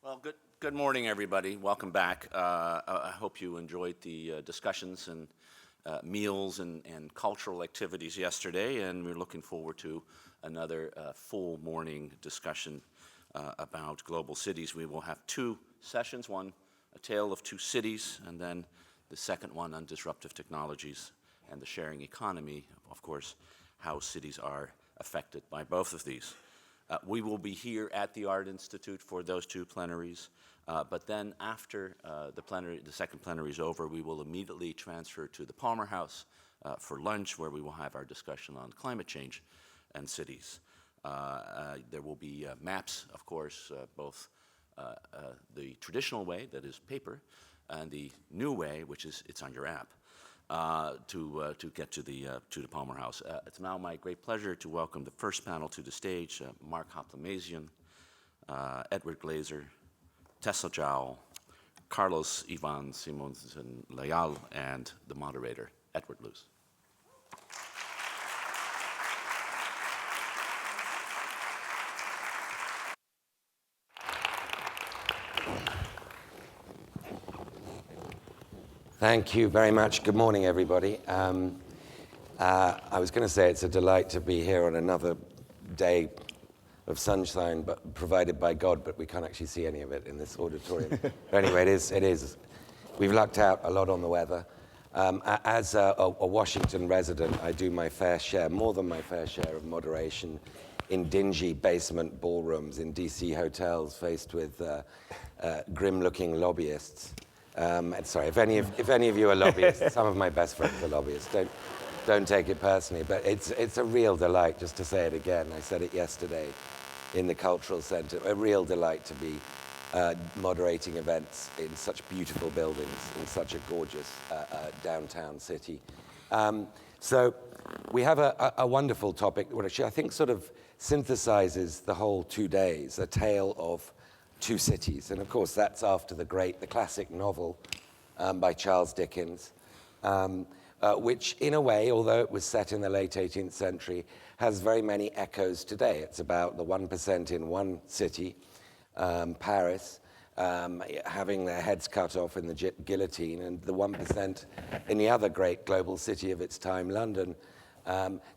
Well, good morning, everybody. Welcome back. I hope you enjoyed the discussions and meals and cultural activities yesterday, and we're looking forward to another full morning discussion about global cities. We will have two sessions, one, A Tale of Two Cities, and then the second one on disruptive technologies and the sharing economy, of course, how cities are affected by both of these. We will be here at the Art Institute for those two plenaries, but then after the second plenary is over, we will immediately transfer to the Palmer House for lunch, where we will have our discussion on climate change and cities. There will be maps, of course, both the traditional way, that is paper, and the new way, which is it's on your app. To get to the Palmer House. It's now my great pleasure to welcome the first panel to the stage, Mark Hoplamazian, Edward Glaeser, Tessa Jowell, Carlos Ivan Simonsen Leal, and the moderator, Edward Luce. Thank you very much. Good morning, everybody. I was going to say it's a delight to be here on another day of sunshine, but provided by God, but we can't actually see any of it in this auditorium. But anyway, it is. We've lucked out a lot on the weather. As a Washington resident, I do my fair share, more than my fair share, of moderation in dingy basement ballrooms in DC hotels faced with grim-looking lobbyists. Sorry, if any of you are lobbyists, some of my best friends are lobbyists. Don't take it personally, but it's a real delight, just to say it again. I said it yesterday in the Cultural Center. A real delight to be moderating events in such beautiful buildings in such a gorgeous downtown city. So we have a wonderful topic, which I think sort of synthesizes the whole 2 days, A Tale of Two Cities. And of course, that's after the classic novel by Charles Dickens, which in a way, although it was set in the late 18th century, has very many echoes today. It's about the 1% in one city, Paris, having their heads cut off in the guillotine, and the 1% in the other great global city of its time, London,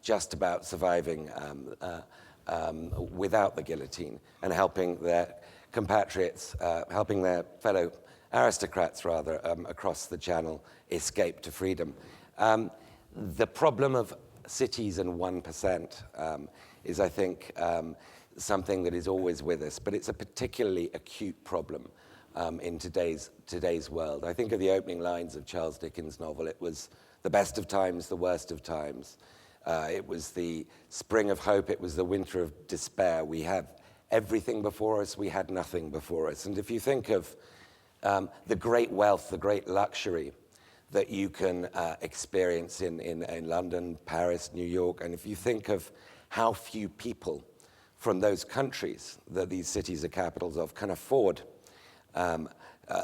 just about surviving without the guillotine and helping their compatriots, helping their fellow aristocrats, rather, across the Channel escape to freedom. The problem of cities and 1% is, I think, something that is always with us, but it's a particularly acute problem in today's world. I think of the opening lines of Charles Dickens' novel. It was the best of times, the worst of times. It was the spring of hope. It was the winter of despair. We have everything before us, we had nothing before us. And if you think of the great wealth, the great luxury that you can experience in London, Paris, New York, and if you think of how few people from those countries that these cities are capitals of can afford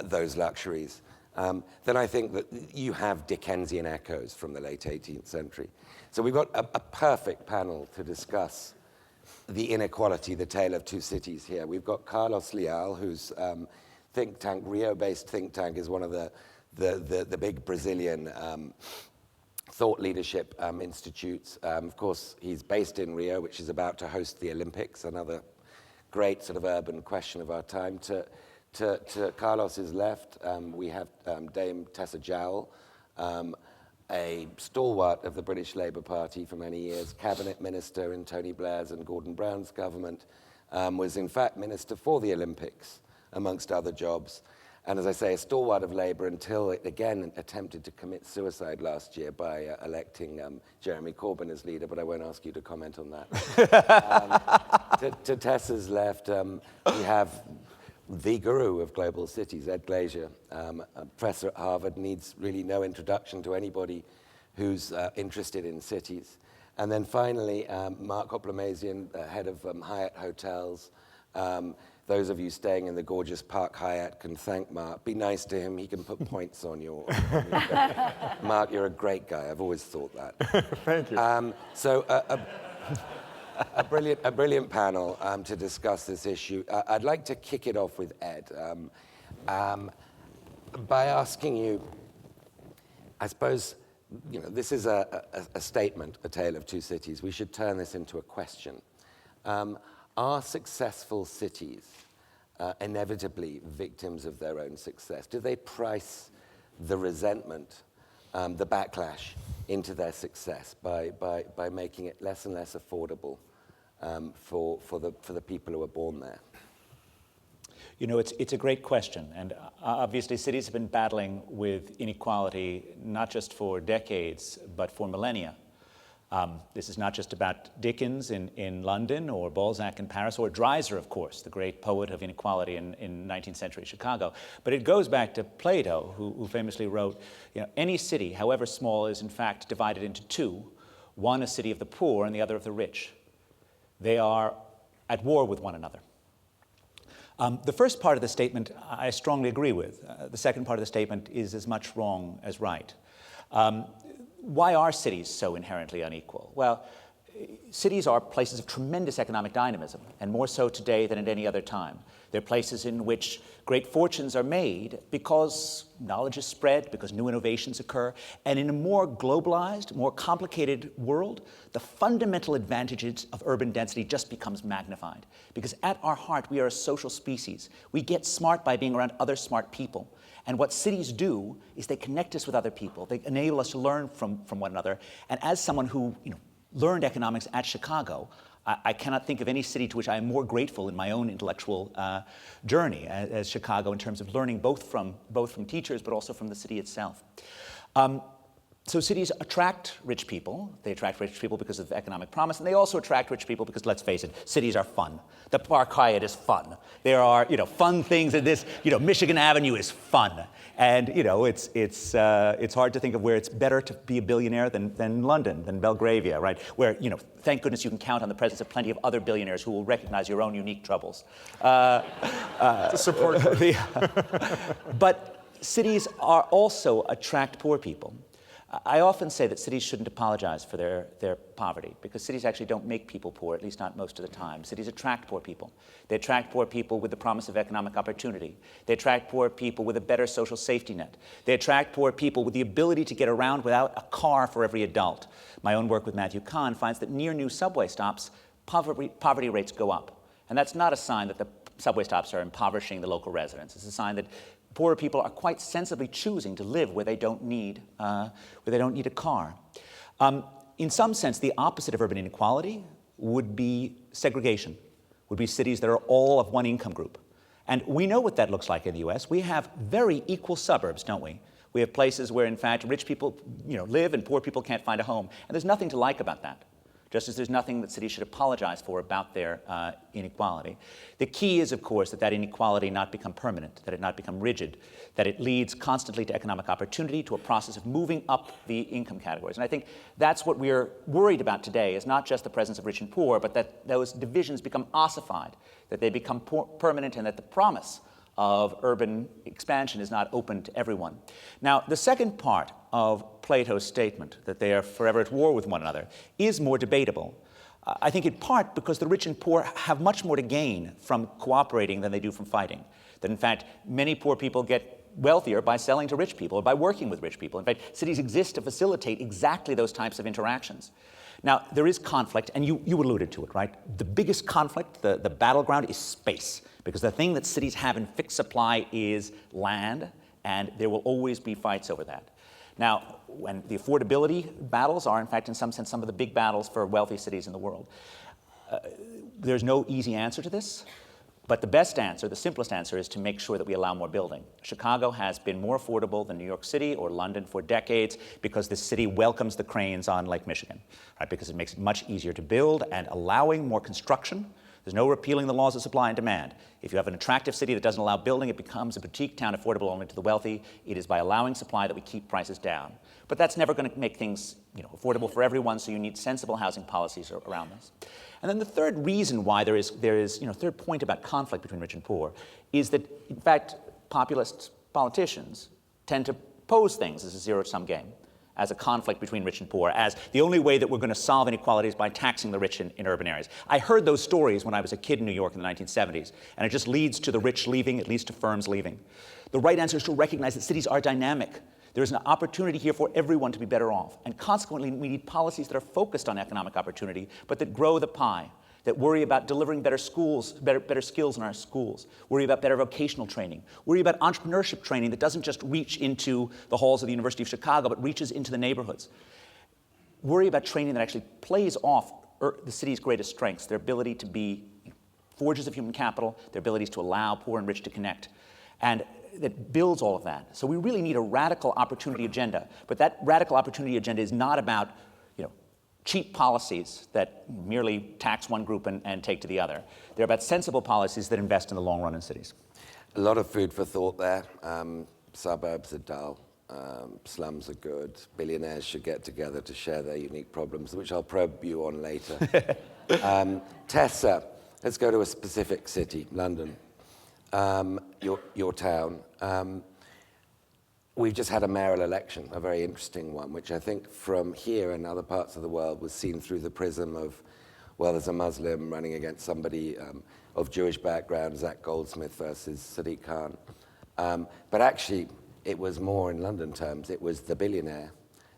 those luxuries, then I think that you have Dickensian echoes from the late 18th century. So we've got a perfect panel to discuss the inequality, the tale of two cities here. We've got Carlos Leal, whose think tank, Rio-based think tank, is one of the big Brazilian thought leadership institutes. Of course, he's based in Rio, which is about to host the Olympics, another great sort of urban question of our time. To Carlos's left, we have Dame Tessa Jowell, a stalwart of the British Labour Party for many years, cabinet minister in Tony Blair's and Gordon Brown's government, was in fact minister for the Olympics, amongst other jobs. And as I say, a stalwart of Labour until it again attempted to commit suicide last year by electing Jeremy Corbyn as leader, but I won't ask you to comment on that. To Tessa's left, we have the guru of global cities, Ed Glaeser, a professor at Harvard, needs really no introduction to anybody who's interested in cities. And then finally, Mark Hoplamazian, head of Hyatt Hotels. Those of you staying in the gorgeous Park Hyatt can thank Mark. Be nice to him. He can put points on your... Mark, you're a great guy. I've always thought that. Thank you. So a brilliant panel to discuss this issue. I'd like to kick it off with Ed by asking you, I suppose, this is a statement, a tale of two cities. We should turn this into a question. Are successful cities inevitably victims of their own success? Do they price the resentment, the backlash into their success by making it less and less affordable for the people who are born there? It's a great question, and obviously cities have been battling with inequality not just for decades, but for millennia. This is not just about Dickens in London, or Balzac in Paris, or Dreiser, of course, the great poet of inequality in 19th century Chicago. But it goes back to Plato, who famously wrote, any city, however small, is in fact divided into two, one a city of the poor and the other of the rich. They are at war with one another. The first part of the statement I strongly agree with. The second part of the statement is as much wrong as right. Why are cities so inherently unequal? Well, cities are places of tremendous economic dynamism, and more so today than at any other time. They're places in which great fortunes are made because knowledge is spread, because new innovations occur, and in a more globalized, more complicated world, the fundamental advantages of urban density just becomes magnified. Because at our heart, we are a social species. We get smart by being around other smart people. And what cities do is they connect us with other people. They enable us to learn from one another. And as someone who learned economics at Chicago, I cannot think of any city to which I am more grateful in my own intellectual journey as Chicago, in terms of learning both from teachers but also from the city itself. So cities attract rich people. They attract rich people because of economic promise, and they also attract rich people because, let's face it, cities are fun. The Park Hyatt is fun. There are, fun things in this. Michigan Avenue is fun, and it's hard to think of where it's better to be a billionaire than London, than Belgravia, right? Where thank goodness you can count on the presence of plenty of other billionaires who will recognize your own unique troubles. To support. But cities are also attract poor people. I often say that cities shouldn't apologize for their poverty, because cities actually don't make people poor, at least not most of the time. Cities attract poor people. They attract poor people with the promise of economic opportunity. They attract poor people with a better social safety net. They attract poor people with the ability to get around without a car for every adult. My own work with Matthew Kahn finds that near new subway stops, poverty rates go up. And that's not a sign that the subway stops are impoverishing the local residents. It's a sign that poorer people are quite sensibly choosing to live where they don't need a car. In some sense, the opposite of urban inequality would be segregation, would be cities that are all of one income group. And we know what that looks like in the US. We have very equal suburbs, don't we? We have places where, in fact, rich people live and poor people can't find a home. And there's nothing to like about that, just as there's nothing that cities should apologize for about their inequality. The key is, of course, that inequality not become permanent, that it not become rigid, that it leads constantly to economic opportunity, to a process of moving up the income categories. And I think that's what we're worried about today, is not just the presence of rich and poor, but that those divisions become ossified, that they become permanent, and that the promise of urban expansion is not open to everyone. Now, the second part of Plato's statement, that they are forever at war with one another, is more debatable. I think in part because the rich and poor have much more to gain from cooperating than they do from fighting. That in fact, many poor people get wealthier by selling to rich people or by working with rich people. In fact, cities exist to facilitate exactly those types of interactions. Now, there is conflict, and you alluded to it, right? The biggest conflict, the battleground, is space, because the thing that cities have in fixed supply is land, and there will always be fights over that. Now, when the affordability battles are, in fact, in some sense, some of the big battles for wealthy cities in the world. There's no easy answer to this, but the best answer, the simplest answer, is to make sure that we allow more building. Chicago has been more affordable than New York City or London for decades because the city welcomes the cranes on Lake Michigan, right? Because it makes it much easier to build, and allowing more construction. There's no repealing the laws of supply and demand. If you have an attractive city that doesn't allow building, it becomes a boutique town affordable only to the wealthy. It is by allowing supply that we keep prices down. But that's never going to make things affordable for everyone, so you need sensible housing policies around this. And then the third reason why there is third point about conflict between rich and poor is that, in fact, populist politicians tend to pose things as a zero-sum game. as a conflict between rich and poor, as the only way that we're going to solve inequality is by taxing the rich in urban areas. I heard those stories when I was a kid in New York in the 1970s, and it just leads to the rich leaving, it leads to firms leaving. The right answer is to recognize that cities are dynamic. There's an opportunity here for everyone to be better off, and consequently we need policies that are focused on economic opportunity, but that grow the pie, that worry about delivering better schools, better skills in our schools, worry about better vocational training, worry about entrepreneurship training that doesn't just reach into the halls of the University of Chicago, but reaches into the neighborhoods. Worry about training that actually plays off the city's greatest strengths, their ability to be forges of human capital, their abilities to allow poor and rich to connect, and that builds all of that. So we really need a radical opportunity agenda, but that radical opportunity agenda is not about cheap policies that merely tax one group and take to the other. They're about sensible policies that invest in the long run in cities. A lot of food for thought there. Suburbs are dull. Slums are good. Billionaires should get together to share their unique problems, which I'll probe you on later. Tessa, let's go to a specific city, London, your town. We've just had a mayoral election, a very interesting one, which I think from here and other parts of the world was seen through the prism of, well, there's a Muslim running against somebody of Jewish background, Zach Goldsmith versus Sadiq Khan. But actually, it was more in London terms. It was the billionaire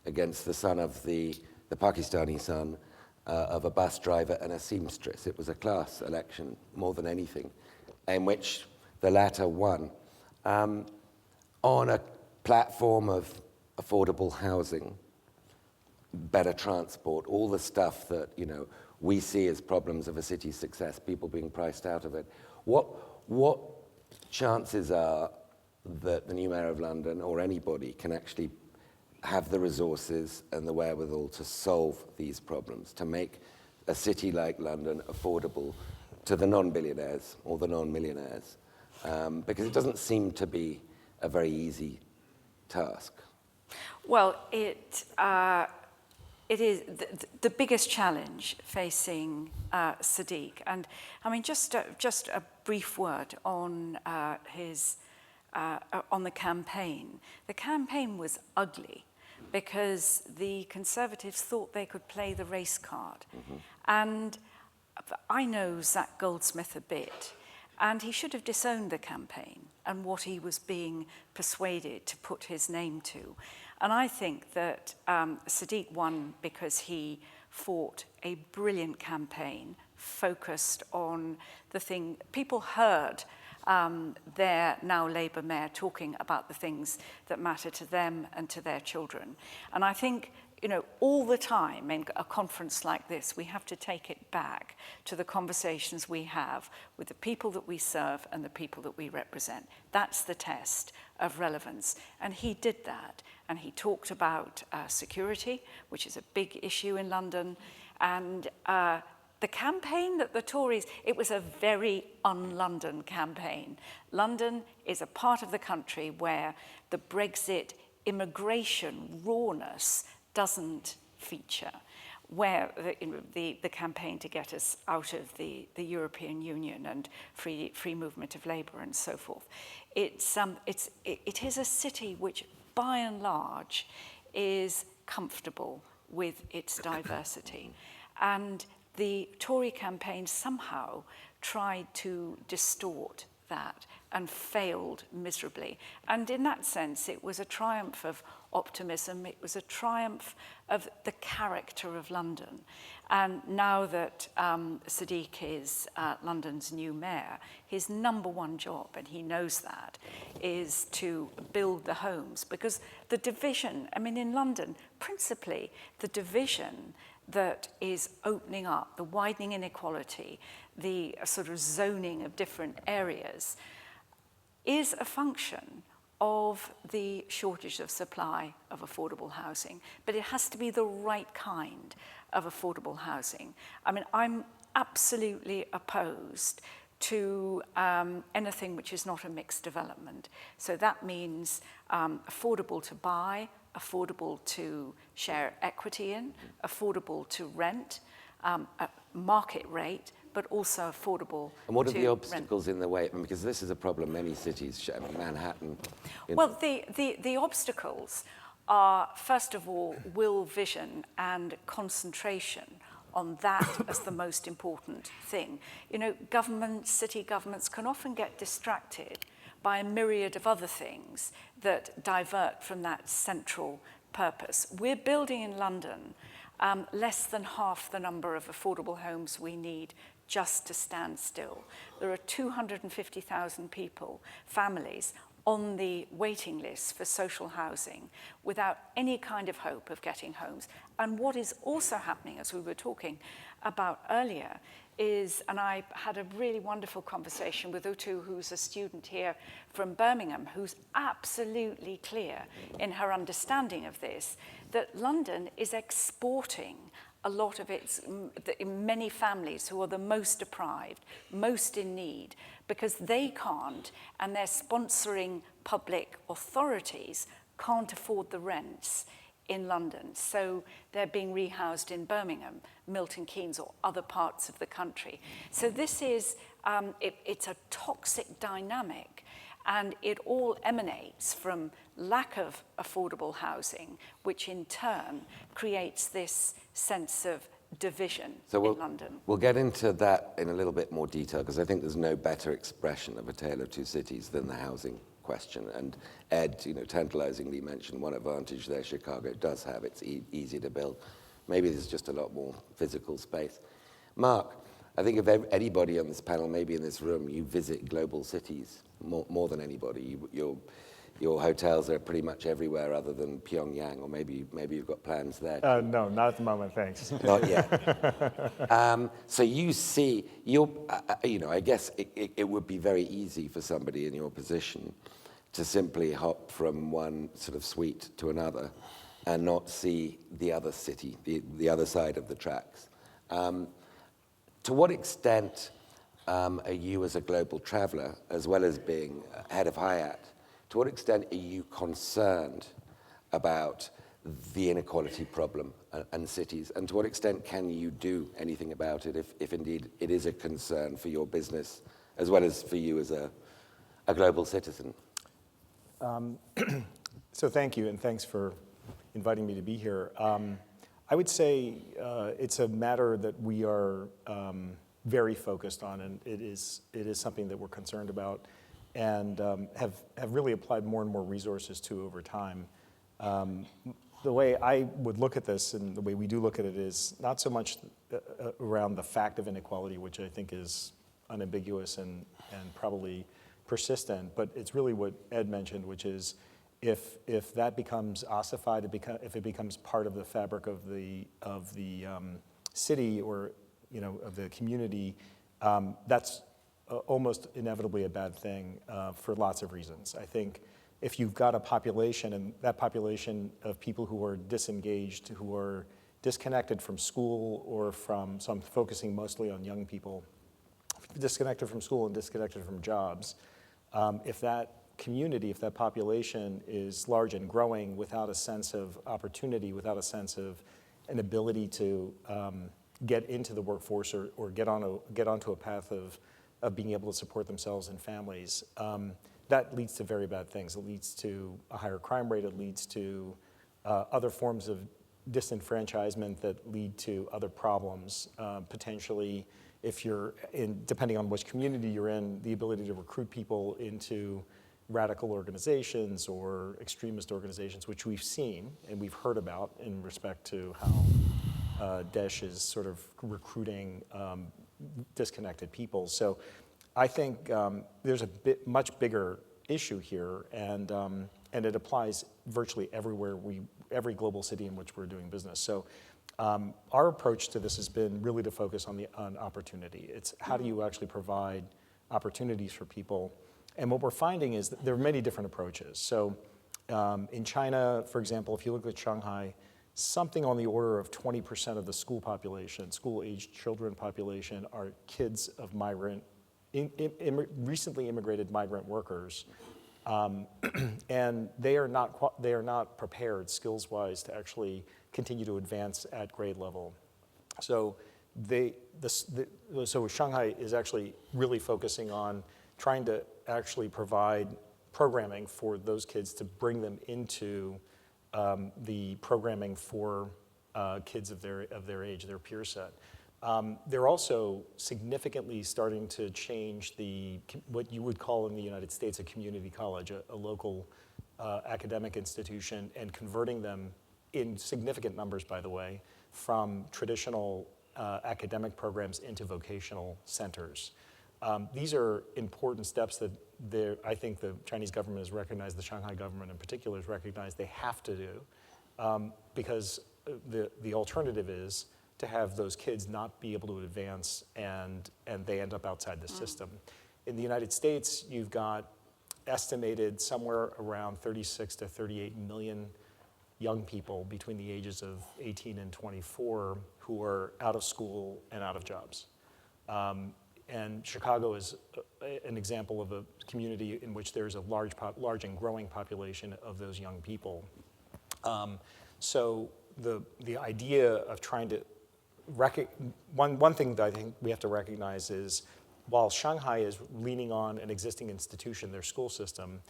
against the son of the Pakistani son of a bus driver and a seamstress. It was a class election more than anything, in which the latter won on a platform of affordable housing, better transport, all the stuff that we see as problems of a city's success, people being priced out of it. What chances are that the new mayor of London or anybody can actually have the resources and the wherewithal to solve these problems, to make a city like London affordable to the non-billionaires or the non-millionaires? Because it doesn't seem to be a very easy task. Well, it is the biggest challenge facing Sadiq. And I mean, just a brief word on the campaign. The campaign was ugly because the Conservatives thought they could play the race card. Mm-hmm. And I know Zach Goldsmith a bit, and he should have disowned the campaign and what he was being persuaded to put his name to. And I think that Sadiq won because he fought a brilliant campaign focused on the thing. People heard their now Labour mayor talking about the things that matter to them and to their children. And I think, all the time in a conference like this, we have to take it back to the conversations we have with the people that we serve and the people that we represent. That's the test of relevance. And he did that. And he talked about security, which is a big issue in London. And the campaign that the Tories, it was a very un-London campaign. London is a part of the country where the Brexit immigration rawness doesn't feature, where the campaign to get us out of the European Union and free movement of labour and so forth. It is a city which, by and large, is comfortable with its diversity. And the Tory campaign somehow tried to distort that and failed miserably. And in that sense, it was a triumph of optimism. It was a triumph of the character of London. And now that Sadiq is London's new mayor, his number one job, and he knows that, is to build the homes. Because the division, in London, principally, the division that is opening up, the widening inequality, the sort of zoning of different areas, is a function of the shortage of supply of affordable housing. But it has to be the right kind of affordable housing. I'm absolutely opposed to anything which is not a mixed development. So that means affordable to buy, affordable to share equity in, affordable to rent, at market rate, but also affordable. And what are the obstacles in the way? Because this is a problem many cities share. Manhattan. Well, the obstacles are, first of all, will, vision, and concentration on that as the most important thing. You know, governments, city governments can often get distracted by a myriad of other things that divert from that central purpose. We're building in London less than half the number of affordable homes we need just to stand still. There are 250,000 people, families, on the waiting list for social housing without any kind of hope of getting homes. And what is also happening, as we were talking about earlier, is, and I had a really wonderful conversation with Utu, who's a student here from Birmingham, who's absolutely clear in her understanding of this, that London is exporting a lot of its, many families who are the most deprived, most in need, because they can't, and their sponsoring public authorities can't afford the rents in London. So they're being rehoused in Birmingham, Milton Keynes, or other parts of the country. So this is, it's a toxic dynamic, and it all emanates from lack of affordable housing, which in turn creates this sense of division in London. We'll get into that in a little bit more detail, because I think there's no better expression of a tale of two cities than the housing question. And Ed, tantalizingly mentioned one advantage there Chicago does have. It's easy to build. Maybe there's just a lot more physical space. Mark, I think if anybody on this panel, maybe in this room, you visit global cities more than anybody. Your hotels are pretty much everywhere other than Pyongyang, or maybe you've got plans there. No, not at the moment, thanks. Not yet. So you see, I guess it would be very easy for somebody in your position to simply hop from one sort of suite to another and not see the other city, the other side of the tracks. To what extent are you, as a global traveler, as well as being head of Hyatt, to what extent are you concerned about the inequality problem and cities? And to what extent can you do anything about it if indeed it is a concern for your business, as well as for you as a global citizen? So thank you, and thanks for inviting me to be here. I would say it's a matter that we are very focused on, and it is something that we're concerned about, and have really applied more and more resources to over time. The way I would look at this, and the way we do look at it, is not so much around the fact of inequality, which I think is unambiguous and probably persistent, but it's really what Ed mentioned, which is if that becomes ossified, if it becomes part of the fabric of the city, or of the community, that's almost inevitably a bad thing for lots of reasons. I think if you've got a population, and that population of people who are disengaged, who are disconnected from school, or from, so I'm focusing mostly on young people, disconnected from school and disconnected from jobs, if that community, if that population is large and growing without a sense of opportunity, without a sense of an ability to get into the workforce, or get onto a path of being able to support themselves and families, that leads to very bad things. It leads to a higher crime rate. It leads to other forms of disenfranchisement that lead to other problems. Potentially, if you're in, depending on which community you're in, the ability to recruit people into radical organizations or extremist organizations, which we've seen and we've heard about in respect to how Daesh is sort of recruiting disconnected people. So I think there's a much bigger issue here, and it applies virtually everywhere, every global city in which we're doing business. So our approach to this has been really to focus on opportunity. It's how do you actually provide opportunities for people? And what we're finding is that there are many different approaches. So in China, for example, if you look at Shanghai, something on the order of 20% of the school population, school-aged children population, are kids of recently immigrated migrant workers, and they are not prepared skills-wise to actually continue to advance at grade level. So so Shanghai is actually really focusing on trying to actually provide programming for those kids to bring them into the programming for kids of their age, their peer set. They're also significantly starting to change what you would call in the United States a community college, a local academic institution, and converting them in significant numbers, by the way, from traditional academic programs into vocational centers. These are important steps that I think the Chinese government has recognized, the Shanghai government in particular has recognized they have to do, because the alternative is to have those kids not be able to advance and they end up outside the system. In the United States, you've got estimated somewhere around 36 to 38 million young people between the ages of 18 and 24 who are out of school and out of jobs. And Chicago is an example of a community in which there's a large and growing population of those young people. So the idea of trying to one thing that I think we have to recognize is while Shanghai is leaning on an existing institution, their school system,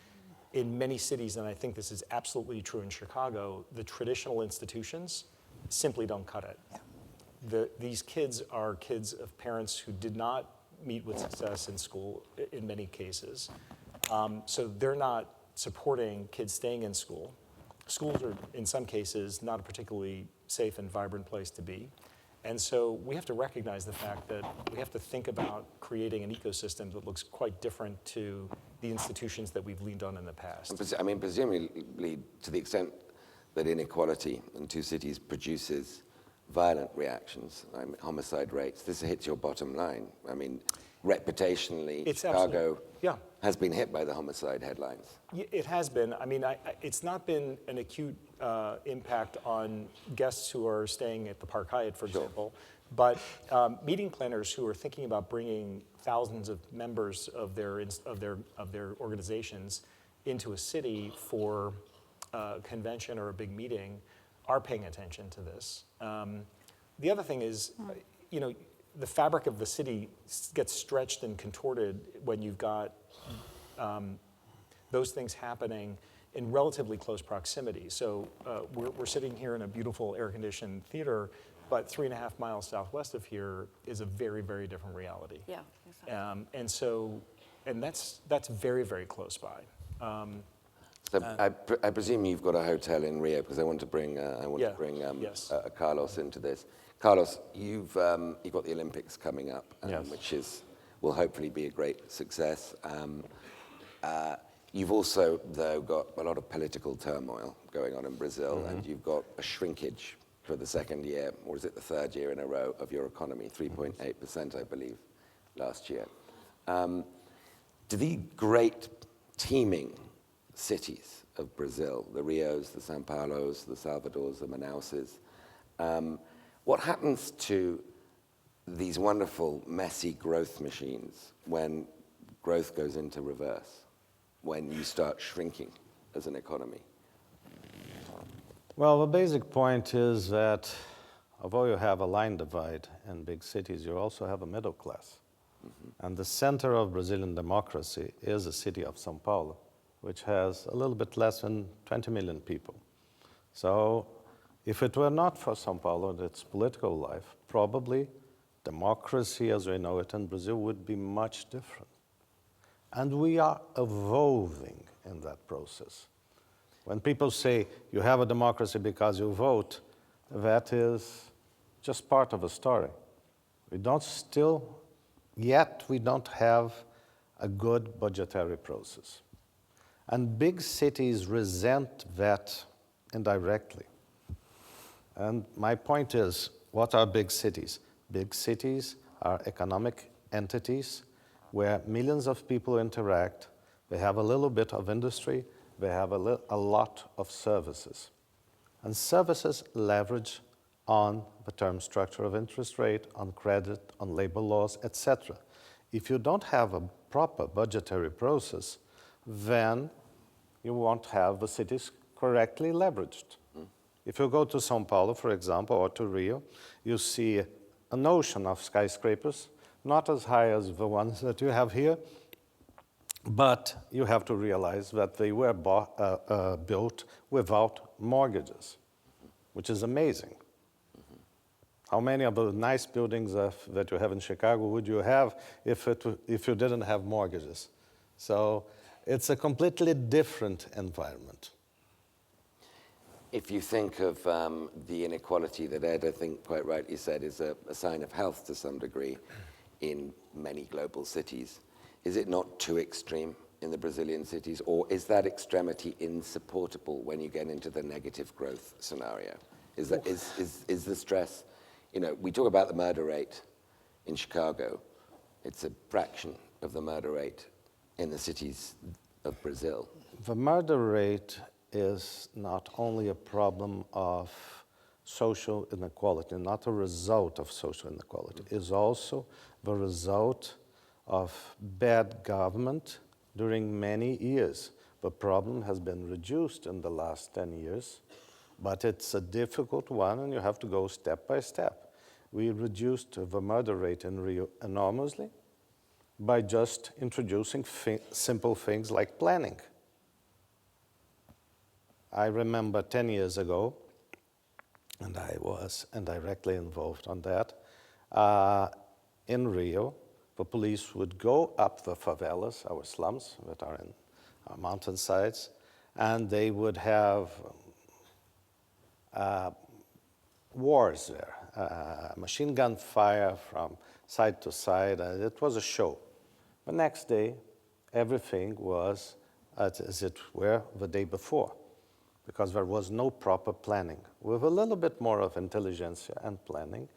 in many cities, and I think this is absolutely true in Chicago, the traditional institutions simply don't cut it. These kids are kids of parents who did not meet with success in school in many cases. So they're not supporting kids staying in school. Schools are, in some cases, not a particularly safe and vibrant place to be. And so we have to recognize the fact that we have to think about creating an ecosystem that looks quite different to the institutions that we've leaned on in the past. I mean, presumably, to the extent that inequality in two cities produces violent reactions, homicide rates, this hits your bottom line. I mean, reputationally, Chicago has been hit by the homicide headlines. It has been. I mean, it's not been an acute impact on guests who are staying at the Park Hyatt, for example, but meeting planners who are thinking about bringing thousands of members of their organizations into a city for a convention or a big meeting are paying attention to this. The other thing is, the fabric of the city gets stretched and contorted when you've got those things happening in relatively close proximity. So we're sitting here in a beautiful air-conditioned theater, but 3.5 miles southwest of here is a very, very different reality. Yeah, exactly. And that's very, very close by. So I presume you've got a hotel in Rio, because I want to bring Yes. Carlos into this. Carlos, you've got the Olympics coming up, which will hopefully be a great success. You've also, though, got a lot of political turmoil going on in Brazil, and you've got a shrinkage for the second year, or is it the third year in a row, of your economy, 3.8%, I believe, last year. Do the great teeming cities of Brazil, the Rios, the São Paulos, the Salvadors, the Manauses, what happens to these wonderful, messy growth machines when growth goes into reverse, when you start shrinking as an economy? Well, the basic point is that although you have a line divide in big cities, you also have a middle class. And the center of Brazilian democracy is the city of São Paulo, which has a little bit less than 20 million people. So if it were not for São Paulo and its political life, probably democracy as we know it in Brazil would be much different. And we are evolving in that process. When people say you have a democracy because you vote, that is just part of a story. We don't have a good budgetary process. And big cities resent that indirectly. And my point is, what are big cities? Big cities are economic entities where millions of people interact. They have a little bit of industry. They have a lot of services. And services leverage on the term structure of interest rate, on credit, on labor laws, etc. If you don't have a proper budgetary process, then you won't have the cities correctly leveraged. If you go to São Paulo, for example, or to Rio, you see an ocean of skyscrapers, not as high as the ones that you have here, But you have to realize that they were built without mortgages, which is amazing. How many of the nice buildings that you have in Chicago would you have if you didn't have mortgages? So it's a completely different environment. If you think of the inequality that Ed, I think quite rightly said, is a sign of health to some degree in many global cities, is it not too extreme in the Brazilian cities, or is that extremity insupportable when you get into the negative growth scenario? Is the stress, you know, we talk about the murder rate in Chicago. It's a fraction of the murder rate in the cities of Brazil. The murder rate is not only a problem of social inequality, not a result of social inequality, is also the result of bad government during many years. The problem has been reduced in the last 10 years, but it's a difficult one and you have to go step by step. We reduced the murder rate in Rio enormously by just introducing simple things like planning. I remember 10 years ago, and I was indirectly involved on that, in Rio, the police would go up the favelas, our slums that are in our mountainsides, and they would have wars there, machine gun fire from side to side, and it was a show. The next day, everything was as it were the day before, because there was no proper planning. With a little bit more of intelligentsia and planning,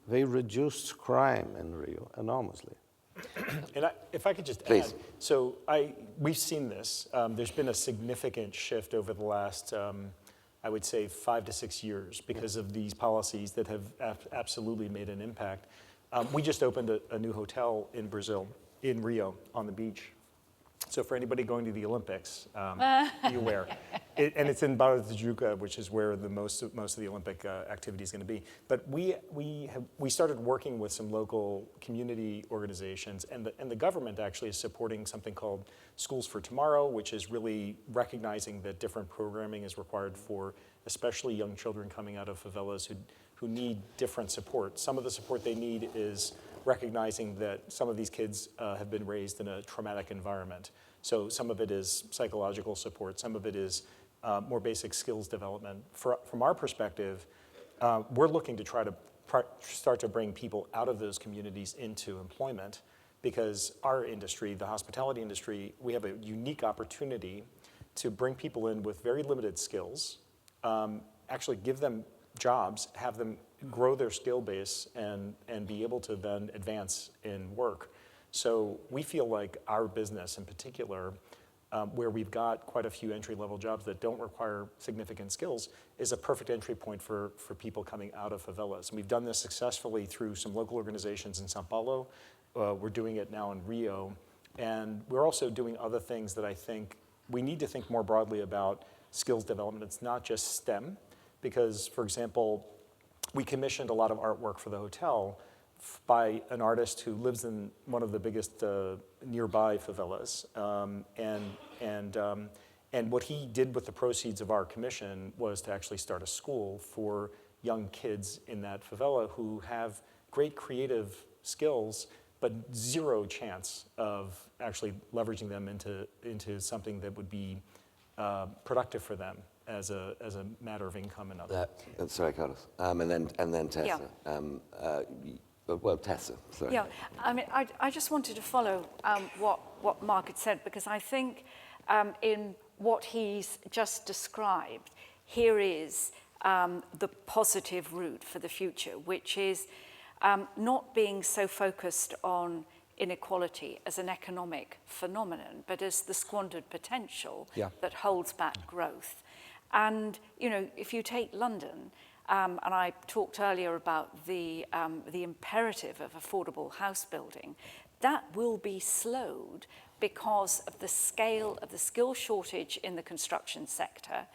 they reduced crime in Rio enormously. And if I could just add, so we've seen this. There's been a significant shift over the last, I would say, 5 to 6 years because of these policies that have absolutely made an impact. We just opened a new hotel in Brazil, in Rio, on the beach. So for anybody going to the Olympics, be aware. And it's in Barra da Tijuca, which is where most of the Olympic activity is going to be. But we started working with some local community organizations, and the government actually is supporting something called Schools for Tomorrow, which is really recognizing that different programming is required for especially young children coming out of favelas who need different support. Some of the support they need is recognizing that some of these kids have been raised in a traumatic environment. So some of it is psychological support, some of it is more basic skills development. From our perspective, we're looking to try to start to bring people out of those communities into employment, because our industry, the hospitality industry, we have a unique opportunity to bring people in with very limited skills, actually give them jobs, have them grow their skill base and be able to then advance in work. So we feel like our business in particular, where we've got quite a few entry-level jobs that don't require significant skills, is a perfect entry point for people coming out of favelas. And we've done this successfully through some local organizations in Sao Paulo. We're doing it now in Rio. And we're also doing other things that I think we need to think more broadly about skills development. It's not just STEM, because, for example, we commissioned a lot of artwork for the hotel by an artist who lives in one of the biggest nearby favelas. And what he did with the proceeds of our commission was to actually start a school for young kids in that favela who have great creative skills, but zero chance of actually leveraging them into something that would be productive for them as a matter of income and other. Sorry, Carlos. And then Tessa. Yeah. Well, Tessa, sorry. Yeah, I mean, I just wanted to follow what Mark had said, because I think in what he's just described, here is the positive route for the future, which is not being so focused on inequality as an economic phenomenon, but as the squandered potential that holds back growth. And, you know, if you take London, and I talked earlier about the imperative of affordable house building, that will be slowed because of the scale of the skill shortage in the construction sector,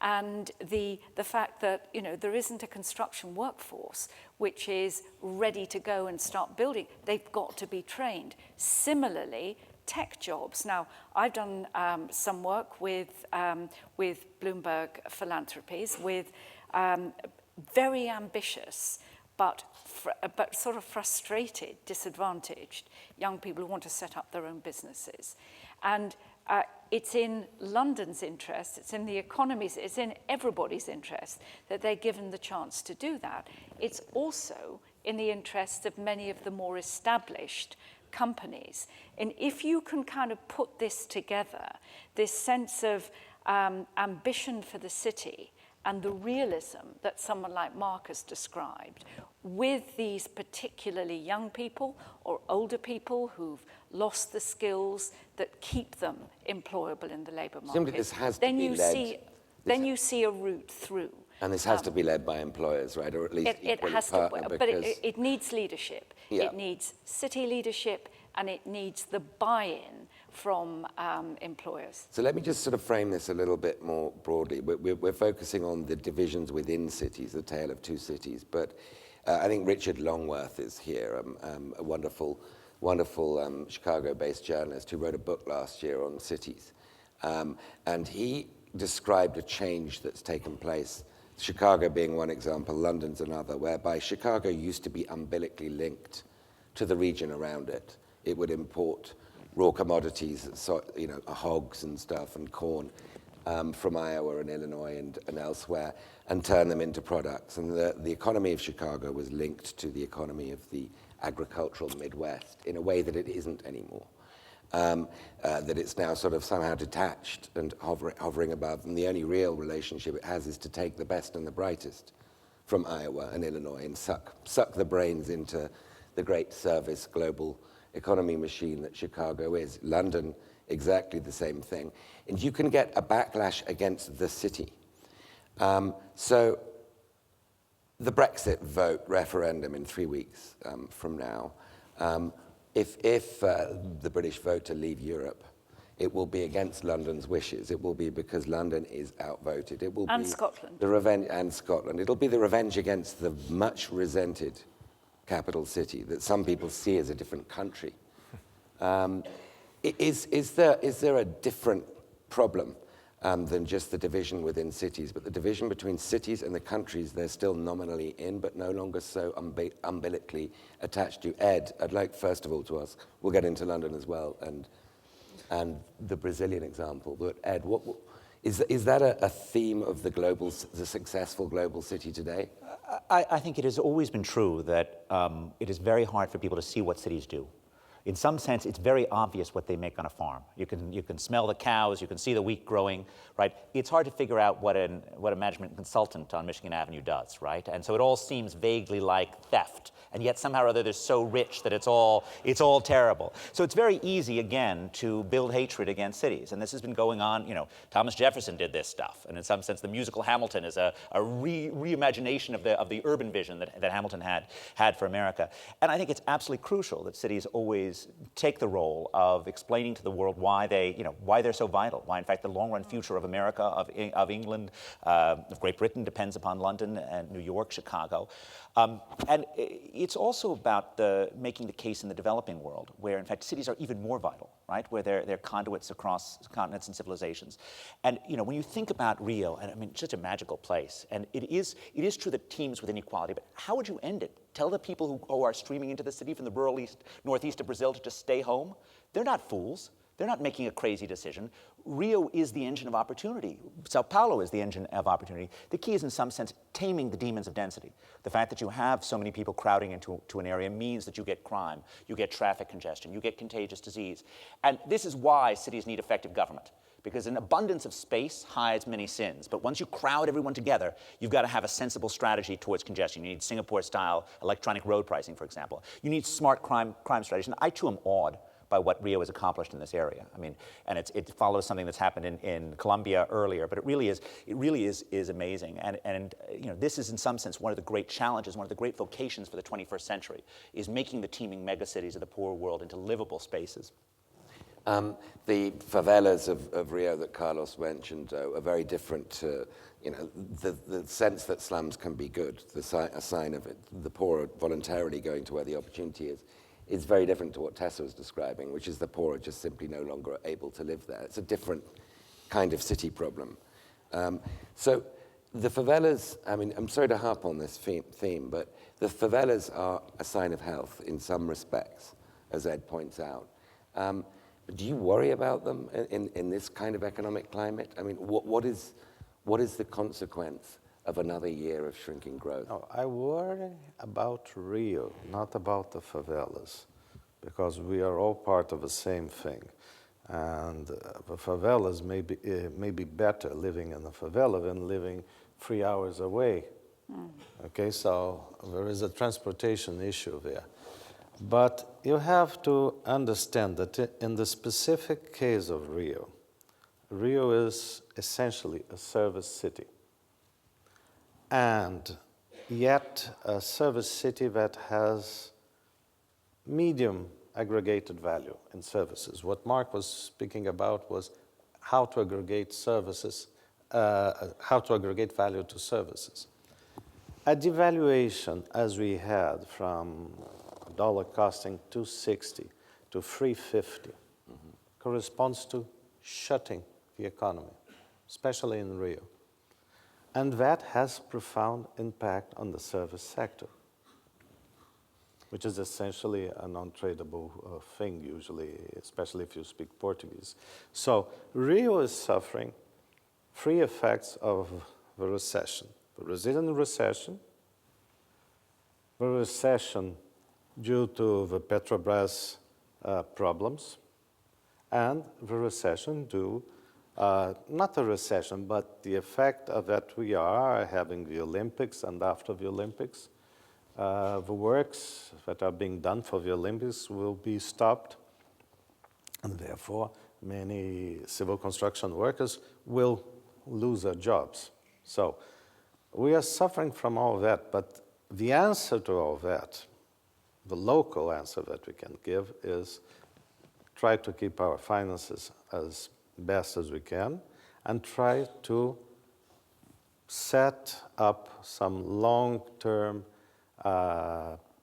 and the fact that, you know, there isn't a construction workforce which is ready to go and start building. They've got to be trained. Similarly, tech jobs. Now, I've done some work with Bloomberg Philanthropies, with very ambitious but sort of frustrated, disadvantaged young people who want to set up their own businesses. And it's in London's interest, it's in the economy's, it's in everybody's interest that they're given the chance to do that. It's also in the interest of many of the more established companies. And if you can kind of put this together, this sense of ambition for the city and the realism that someone like Mark has described, with these particularly young people or older people who've lost the skills that keep them employable in the labour market, Simply this has to then be you led. see, then you see a route through. And this has to be led by employers, right? Or at least It has to, but it needs leadership. Yeah. It needs city leadership, and it needs the buy-in from employers. So let me just sort of frame this a little bit more broadly. We're focusing on the divisions within cities, the tale of two cities. But I think Richard Longworth is here, a wonderful Chicago-based journalist who wrote a book last year on cities. And he described a change that's taken place, Chicago being one example, London's another, whereby Chicago used to be umbilically linked to the region around it. It would import raw commodities, so, hogs and stuff and corn from Iowa and Illinois and elsewhere, and turn them into products. And the economy of Chicago was linked to the economy of the agricultural Midwest in a way that it isn't anymore. That it's now sort of somehow detached and hovering above, and the only real relationship it has is to take the best and the brightest from Iowa and Illinois and suck the brains into the great service global economy machine that Chicago is. London, exactly the same thing. And you can get a backlash against the city. So the Brexit vote referendum in 3 weeks from now, if the British vote to leave Europe, it will be against London's wishes. It will be because London is outvoted. It will And be Scotland. the revenge, and Scotland. It'll be the revenge against the much resented capital city that some people see as a different country. Is there a different problem than just the division within cities, but the division between cities and the countries they're still nominally in, but no longer so umbilically attached to? Ed, I'd like first of all to ask, we'll get into London as well, and the Brazilian example, but Ed, is that a theme of the successful global city today? I think it has always been true that it is very hard for people to see what cities do. In some sense, it's very obvious what they make on a farm. You can smell the cows, you can see the wheat growing, right? It's hard to figure out what a management consultant on Michigan Avenue does, right? And so it all seems vaguely like theft, and yet somehow or other they're so rich that it's all terrible. So it's very easy, again, to build hatred against cities, and this has been going on. Thomas Jefferson did this stuff, and in some sense, the musical Hamilton is a reimagination of the urban vision that Hamilton had for America. And I think it's absolutely crucial that cities always take the role of explaining to the world why they're so vital, why in fact the long-run future of America, of England, of Great Britain depends upon London and New York, Chicago. And it's also about making the case in the developing world, where in fact cities are even more vital, right? Where they're conduits across continents and civilizations. And when you think about Rio, and I mean, it's such a magical place, and it is true that teams with inequality, but how would you end it? Tell the people who are streaming into the city from the rural northeast of Brazil to just stay home? They're not fools. They're not making a crazy decision. Rio is the engine of opportunity. Sao Paulo is the engine of opportunity. The key is, in some sense, taming the demons of density. The fact that you have so many people crowding into an area means that you get crime, you get traffic congestion, you get contagious disease. And this is why cities need effective government, because an abundance of space hides many sins. But once you crowd everyone together, you've got to have a sensible strategy towards congestion. You need Singapore-style electronic road pricing, for example. You need smart crime strategies. And I, too, am awed by what Rio has accomplished in this area. I mean, and it follows something that's happened in Colombia earlier, but it really is amazing. And this is in some sense one of the great challenges, one of the great vocations for the 21st century, is making the teeming megacities of the poor world into livable spaces. The favelas of Rio that Carlos mentioned are very different to, the sense that slums can be good, a sign of it. The poor are voluntarily going to where the opportunity is. is very different to what Tessa was describing, which is the poor are just simply no longer able to live there. It's a different kind of city problem. So the favelas, I mean, I'm sorry to harp on this theme, but the favelas are a sign of health in some respects, as Ed points out. Do you worry about them in this kind of economic climate? I mean, what is the consequence of another year of shrinking growth? No, I worry about Rio, not about the favelas, because we are all part of the same thing. And the favelas may be better living in a favela than living 3 hours away. Okay, so there is a transportation issue there. But you have to understand that in the specific case of Rio, Rio is essentially a service city. And yet a service city that has medium aggregated value in services. What Mark was speaking about was how to aggregate services, how to aggregate value to services. A devaluation as we had from dollar costing $2.60 to $3.50 corresponds to shutting the economy, especially in Rio. And that has profound impact on the service sector, which is essentially a non-tradable thing usually, especially if you speak Portuguese. So Rio is suffering three effects of the recession: the Brazilian recession, the recession due to the Petrobras problems, and the recession due, not the recession, but the effect of that we are having the Olympics, and after the Olympics, the works that are being done for the Olympics will be stopped, and therefore many civil construction workers will lose their jobs. So we are suffering from all that, but the answer to all that, the local answer that we can give, is try to keep our finances as best as we can and try to set up some long-term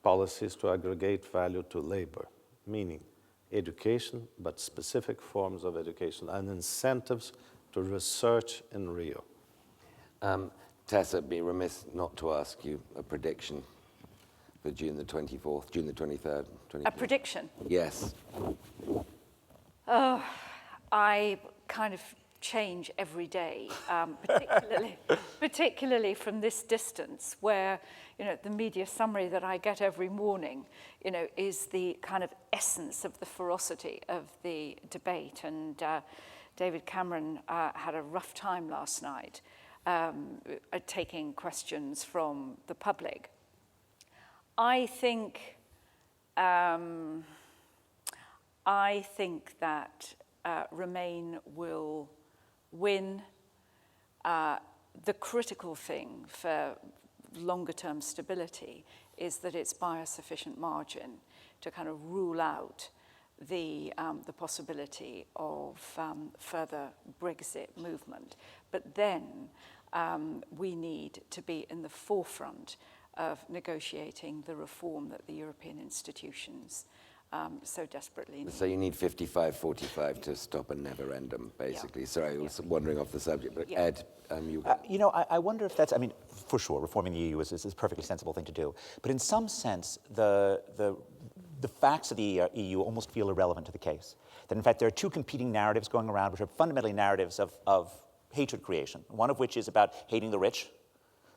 policies to aggregate value to labor, meaning education, but specific forms of education and incentives to research in Rio. Tessa, be remiss not to ask you a prediction for June the 24th, June the 23rd. 24th. A prediction? Yes. I kind of change every day, particularly from this distance, where the media summary that I get every morning, is the kind of essence of the ferocity of the debate. And David Cameron had a rough time last night taking questions from the public. I think that Remain will win. The critical thing for longer-term stability is that it's by a sufficient margin to kind of rule out the possibility of further Brexit movement. But then we need to be in the forefront of negotiating the reform that the European institutions so desperately need. So you need 55-45 to stop a never-endum, basically. Yeah. Sorry, I was wandering off the subject, but Yeah. Ed, I wonder if that's, for sure, reforming the EU is a perfectly sensible thing to do. But in some sense, the facts of the EU almost feel irrelevant to the case. That in fact, there are two competing narratives going around, which are fundamentally narratives of hatred creation. One of which is about hating the rich,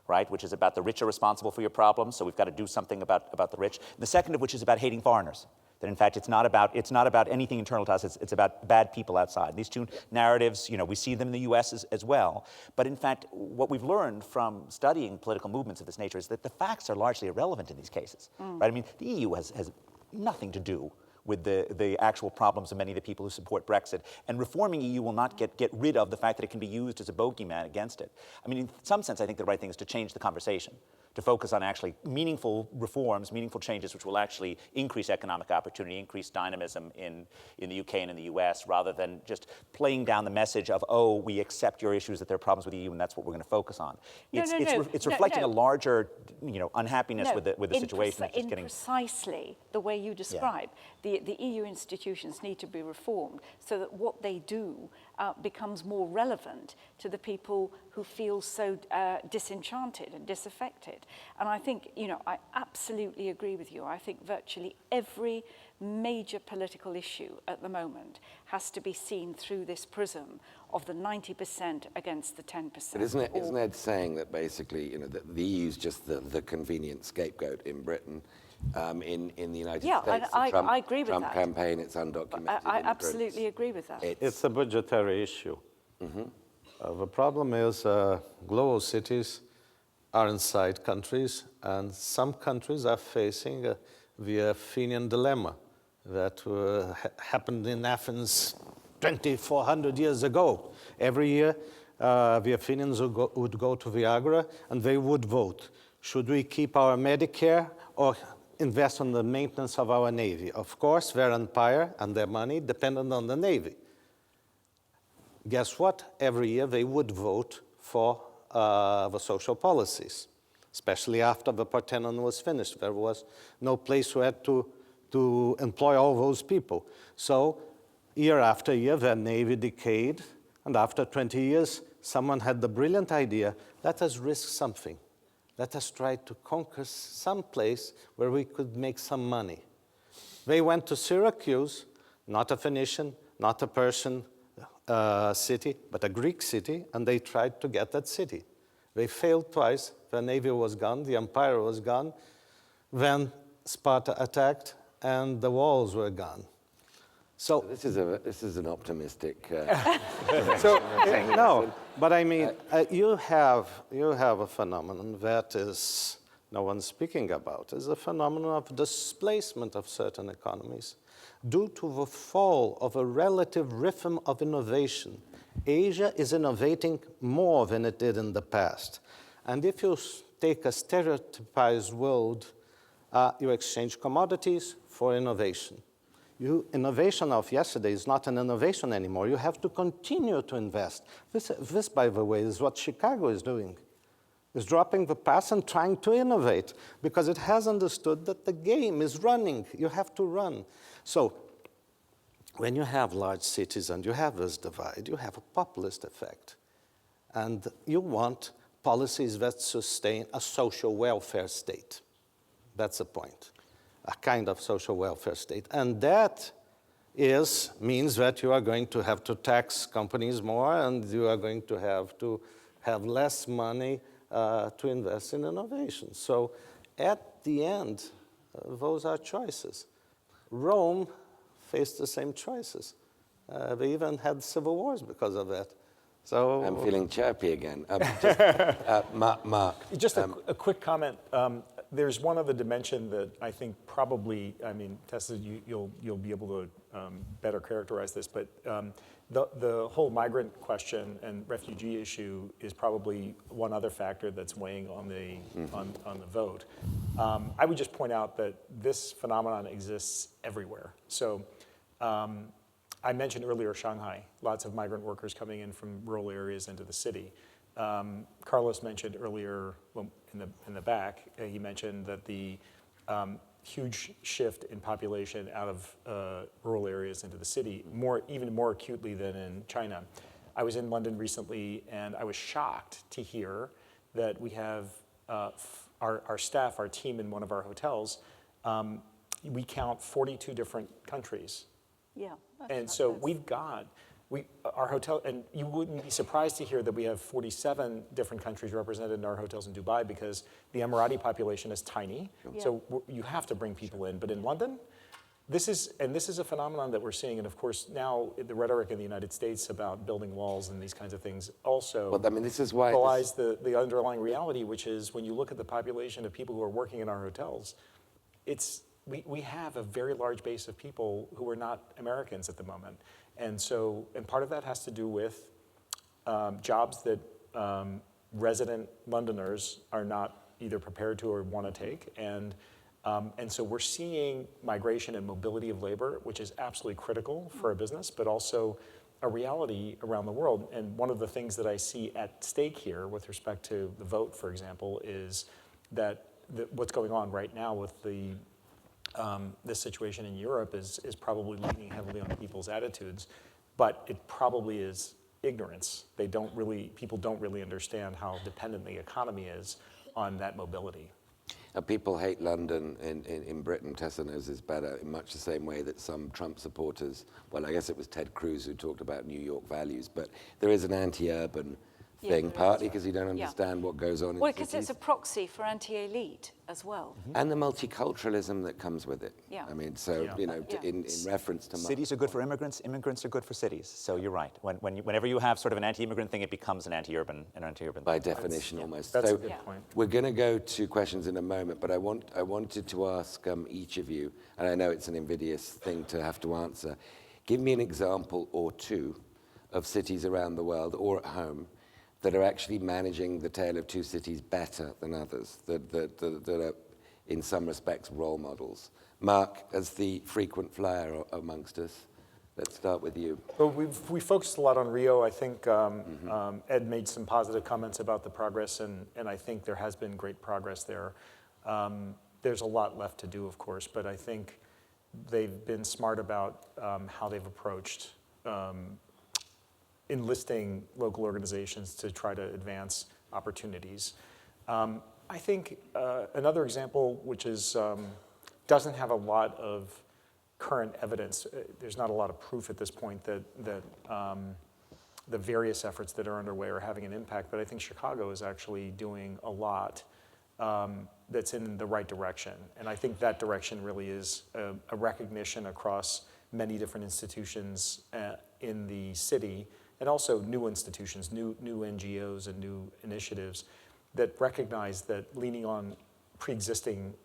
right? Which is about the rich are responsible for your problems, so we've got to do something about the rich. The second of which is about hating foreigners. That in fact it's not about anything internal to us, it's about bad people outside. These two narratives, we see them in the US as well. But in fact, what we've learned from studying political movements of this nature is that the facts are largely irrelevant in these cases, right? I mean, the EU has nothing to do with the actual problems of many of the people who support Brexit. And reforming EU will not get rid of the fact that it can be used as a bogeyman against it. I mean, in some sense, I think the right thing is to change the conversation, to focus on actually meaningful reforms, meaningful changes, which will actually increase economic opportunity, increase dynamism in the UK and in the US, rather than just playing down the message of, oh, we accept your issues, that there are problems with the EU, and that's what we're going to focus on. It's reflecting a larger, unhappiness with the situation. In precisely the way you describe, the EU institutions need to be reformed so that what they do becomes more relevant to the people who feel so disenchanted and disaffected. And I think, I absolutely agree with you. I think virtually every major political issue at the moment has to be seen through this prism of the 90% against the 10%. But isn't Ed saying that basically, that the EU is just the convenient scapegoat in Britain? In the United States, I agree with Trump that. campaign, it's undocumented. I absolutely agree with that. It's a budgetary issue. The problem is global cities are inside countries, and some countries are facing the Athenian dilemma that happened in Athens 2,400 years ago. Every year, the Athenians would go to the Agora, and they would vote. Should we keep our Medicare or invest on the maintenance of our Navy? Of course, their empire and their money depended on the Navy. Guess what? Every year they would vote for the social policies, especially after the Parthenon was finished. There was no place who had to employ all those people. So year after year, their Navy decayed, and after 20 years, someone had the brilliant idea, let us risk something. Let us try to conquer some place where we could make some money. They went to Syracuse, not a Phoenician, not a Persian city, but a Greek city, and they tried to get that city. They failed twice. The navy was gone, the empire was gone. Then Sparta attacked, and the walls were gone. So this is an optimistic. No, but I mean, you have a phenomenon that is no one's speaking about. Is a phenomenon of displacement of certain economies due to the fall of a relative rhythm of innovation. Asia is innovating more than it did in the past, and if you take a stereotypized world, you exchange commodities for innovation. Innovation of yesterday is not an innovation anymore. You have to continue to invest. This, by the way, is what Chicago is doing. It's dropping the pass and trying to innovate because it has understood that the game is running. You have to run. So when you have large cities and you have this divide, you have a populist effect. And you want policies that sustain a social welfare state. That's the point. A kind of social welfare state. And that means that you are going to have to tax companies more, and you are going to have less money to invest in innovation. So at the end, those are choices. Rome faced the same choices. They even had civil wars because of that. So I'm feeling chirpy again. Mark. Just a quick comment. There's one other dimension that I think probably, Tessa, you'll be able to better characterize this, but the whole migrant question and refugee issue is probably one other factor that's weighing on the vote. I would just point out that this phenomenon exists everywhere. So I mentioned earlier Shanghai, lots of migrant workers coming in from rural areas into the city. Carlos mentioned earlier, well, in the back, he mentioned that the huge shift in population out of rural areas into the city, even more acutely than in China. I was in London recently, and I was shocked to hear that we have our staff, our team in one of our hotels, we count 42 different countries. Yeah. And so we've got, our hotel, and you wouldn't be surprised to hear that we have 47 different countries represented in our hotels in Dubai because the Emirati population is tiny. Yeah. So you have to bring people in. But in London, this is a phenomenon that we're seeing. And of course, now the rhetoric in the United States about building walls and these kinds of things also this is why belies the underlying reality, which is when you look at the population of people who are working in our hotels, we have a very large base of people who are not Americans at the moment. And part of that has to do with jobs that resident Londoners are not either prepared to or want to take. And so we're seeing migration and mobility of labor, which is absolutely critical for a business, but also a reality around the world. And one of the things that I see at stake here with respect to the vote, for example, is that what's going on right now with this situation in Europe is probably leaning heavily on people's attitudes, but it probably is ignorance. People don't really understand how dependent the economy is on that mobility. People hate London in Britain. Tessa knows this better, in much the same way that some Trump supporters, well, I guess it was Ted Cruz who talked about New York values, but there is an anti-urban thing, partly because you don't understand what goes on in Well, because cities. it's a proxy for anti-elite as well. And the multiculturalism that comes with it. Yeah. I mean, so, in reference to... Cities are good for immigrants, immigrants are good for cities. So you're right. Whenever you have sort of an anti-immigrant thing, it becomes an anti-urban By definition, almost. That's so a good point. We're going to go to questions in a moment, but I wanted to ask each of you, and I know it's an invidious thing to have to answer, give me an example or two of cities around the world or at home that are actually managing the tale of two cities better than others, that are in some respects role models. Mark, as the frequent flyer amongst us, let's start with you. Well, we focused a lot on Rio. I think Ed made some positive comments about the progress, and I think there has been great progress there. There's a lot left to do, of course, but I think they've been smart about how they've approached enlisting local organizations to try to advance opportunities. I think another example, which is doesn't have a lot of current evidence, there's not a lot of proof at this point that the various efforts that are underway are having an impact, but I think Chicago is actually doing a lot that's in the right direction. And I think that direction really is a recognition across many different institutions in the city, and also new institutions, new NGOs and new initiatives that recognize that leaning on pre-existing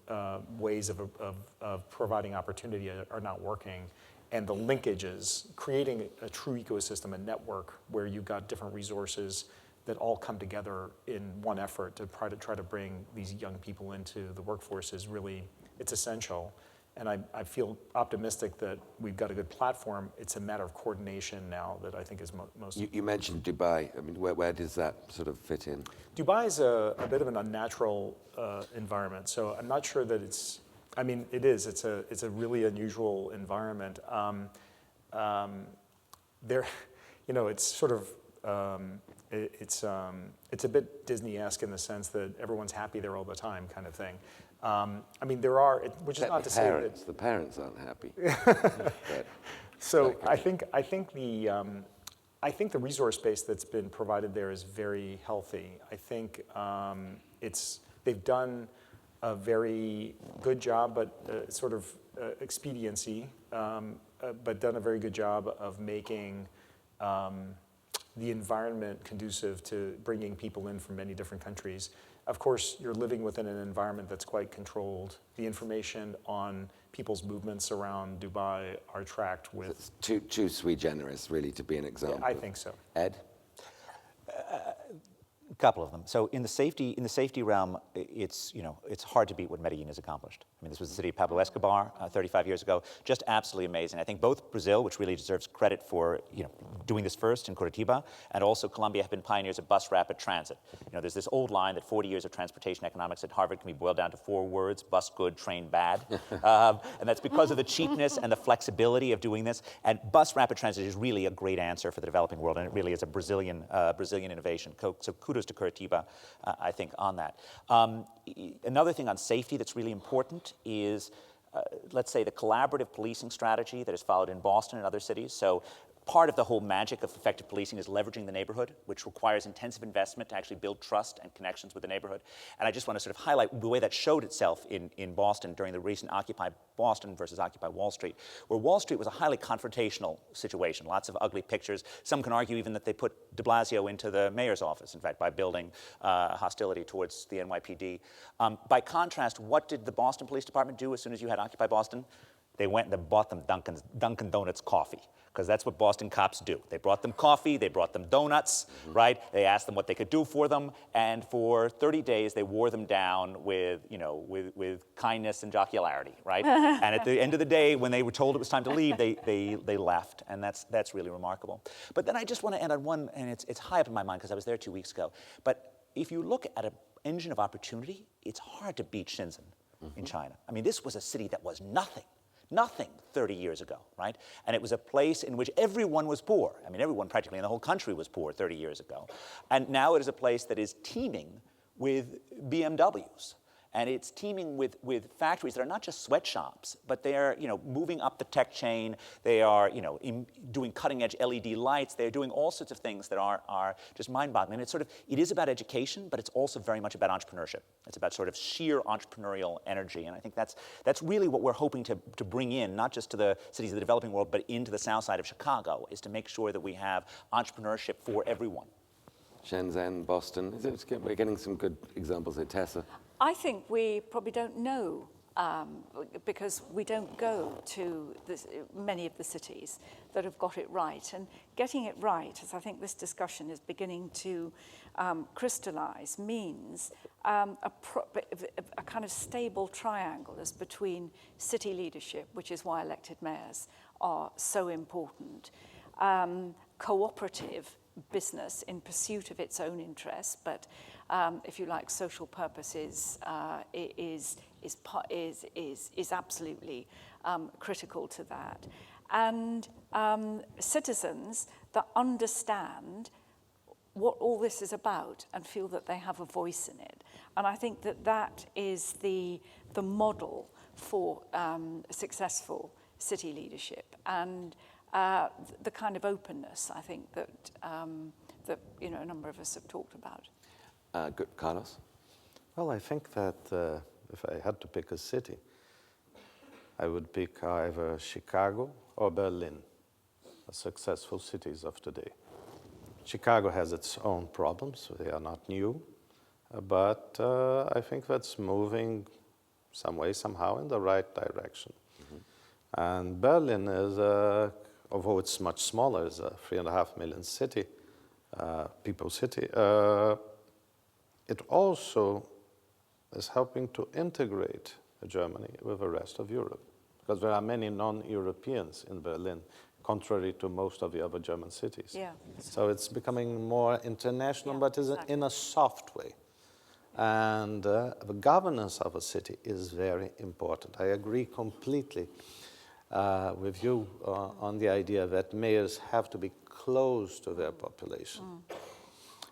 ways of providing opportunity are not working, and the linkages, creating a true ecosystem, a network where you've got different resources that all come together in one effort to try to bring these young people into the workforce is really, it's essential. And I feel optimistic that we've got a good platform. It's a matter of coordination now that I think is most. You mentioned Dubai. I mean, where does that sort of fit in? Dubai is a bit of an unnatural environment. So I'm not sure that it's, I mean, it is. It's a really unusual environment. There, it's sort of, it's a bit Disney-esque in the sense that everyone's happy there all the time kind of thing. I mean, there are, which is not to say that the parents aren't happy. So I think the resource base that's been provided there is very healthy. I think they've done a very good job, but sort of expediency, but done a very good job of making the environment conducive to bringing people in from many different countries. Of course, you're living within an environment that's quite controlled. The information on people's movements around Dubai are tracked with... It's too sui generis, really, to be an example. Yeah, I think so. Ed? A couple of them. So in the safety realm, it's hard to beat what Medellin has accomplished. I mean, this was the city of Pablo Escobar 35 years ago. Just absolutely amazing. I think both Brazil, which really deserves credit for doing this first in Curitiba, and also Colombia have been pioneers of bus rapid transit. There's this old line that 40 years of transportation economics at Harvard can be boiled down to 4 words: bus good, train bad. And that's because of the cheapness and the flexibility of doing this. And bus rapid transit is really a great answer for the developing world, and it really is a Brazilian innovation. So kudos to Curitiba, I think, on that. Another thing on safety that's really important is, let's say, the collaborative policing strategy that is followed in Boston and other cities. So part of the whole magic of effective policing is leveraging the neighborhood, which requires intensive investment to actually build trust and connections with the neighborhood. And I just want to sort of highlight the way that showed itself in Boston during the recent Occupy Boston versus Occupy Wall Street, where Wall Street was a highly confrontational situation, lots of ugly pictures. Some can argue even that they put de Blasio into the mayor's office, in fact, by building hostility towards the NYPD. By contrast, what did the Boston Police Department do as soon as you had Occupy Boston? They went and they bought them Dunkin' Donuts coffee, because that's what Boston cops do. They brought them coffee, they brought them donuts, right? They asked them what they could do for them, and for 30 days they wore them down with kindness and jocularity, right? And at the end of the day, when they were told it was time to leave, they left, and that's really remarkable. But then I just want to end on one, and it's high up in my mind because I was there 2 weeks ago. But if you look at an engine of opportunity, it's hard to beat Shenzhen in China. I mean, this was a city that was nothing 30 years ago, right? And it was a place in which everyone was poor. I mean, everyone practically in the whole country was poor 30 years ago. And now it is a place that is teeming with BMWs. And it's teeming with factories that are not just sweatshops, but they're moving up the tech chain. They are doing cutting-edge LED lights. They're doing all sorts of things that are just mind-boggling. And it is about education, but it's also very much about entrepreneurship. It's about sort of sheer entrepreneurial energy. And I think that's really what we're hoping to bring in, not just to the cities of the developing world, but into the south side of Chicago, is to make sure that we have entrepreneurship for everyone. Shenzhen, Boston, we're getting some good examples there. Tessa? I think we probably don't know because we don't go to many of the cities that have got it right. And getting it right, as I think this discussion is beginning to crystallize, means a kind of stable triangle as between city leadership, which is why elected mayors are so important, cooperative business in pursuit of its own interests, but if you like, social purposes is absolutely critical to that, and citizens that understand what all this is about and feel that they have a voice in it. And I think that is the model for successful city leadership, and the kind of openness, I think, that a number of us have talked about. Good. Carlos? Well, I think that if I had to pick a city, I would pick either Chicago or Berlin, as successful cities of today. Chicago has its own problems, so they are not new, but I think that's moving some way, somehow, in the right direction. And Berlin is, although it's much smaller, is a 3.5 million city, people city. It also is helping to integrate Germany with the rest of Europe, because there are many non-Europeans in Berlin, contrary to most of the other German cities. Yeah. So it's becoming more international, but exactly. In a soft way. And the governance of a city is very important. I agree completely with you on the idea that mayors have to be close to their population.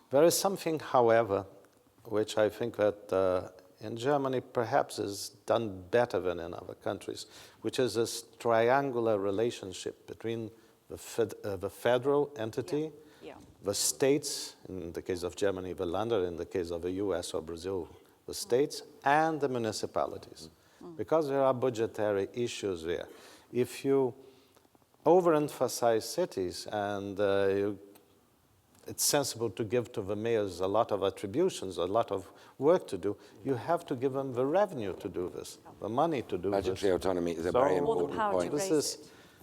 There is something, however, which I think that in Germany perhaps is done better than in other countries, which is this triangular relationship between the federal entity, the states, in the case of Germany, the Länder, in the case of the US or Brazil, the states, and the municipalities, because there are budgetary issues there. If you overemphasize cities and it's sensible to give to the mayors a lot of attributions, a lot of work to do, you have to give them the revenue to do this, the money to do this. Budgetary autonomy is a very important point.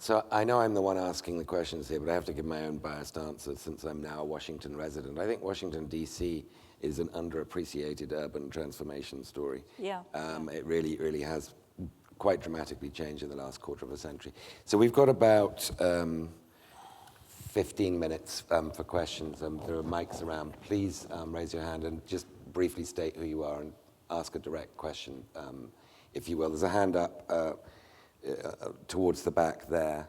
So I know I'm the one asking the questions here, but I have to give my own biased answer since I'm now a Washington resident. I think Washington, D.C. is an underappreciated urban transformation story. It really has quite dramatically changed in the last quarter of a century. So we've got about 15 minutes for questions. There are mics around. Please raise your hand and just briefly state who you are and ask a direct question, if you will. There's a hand up towards the back there.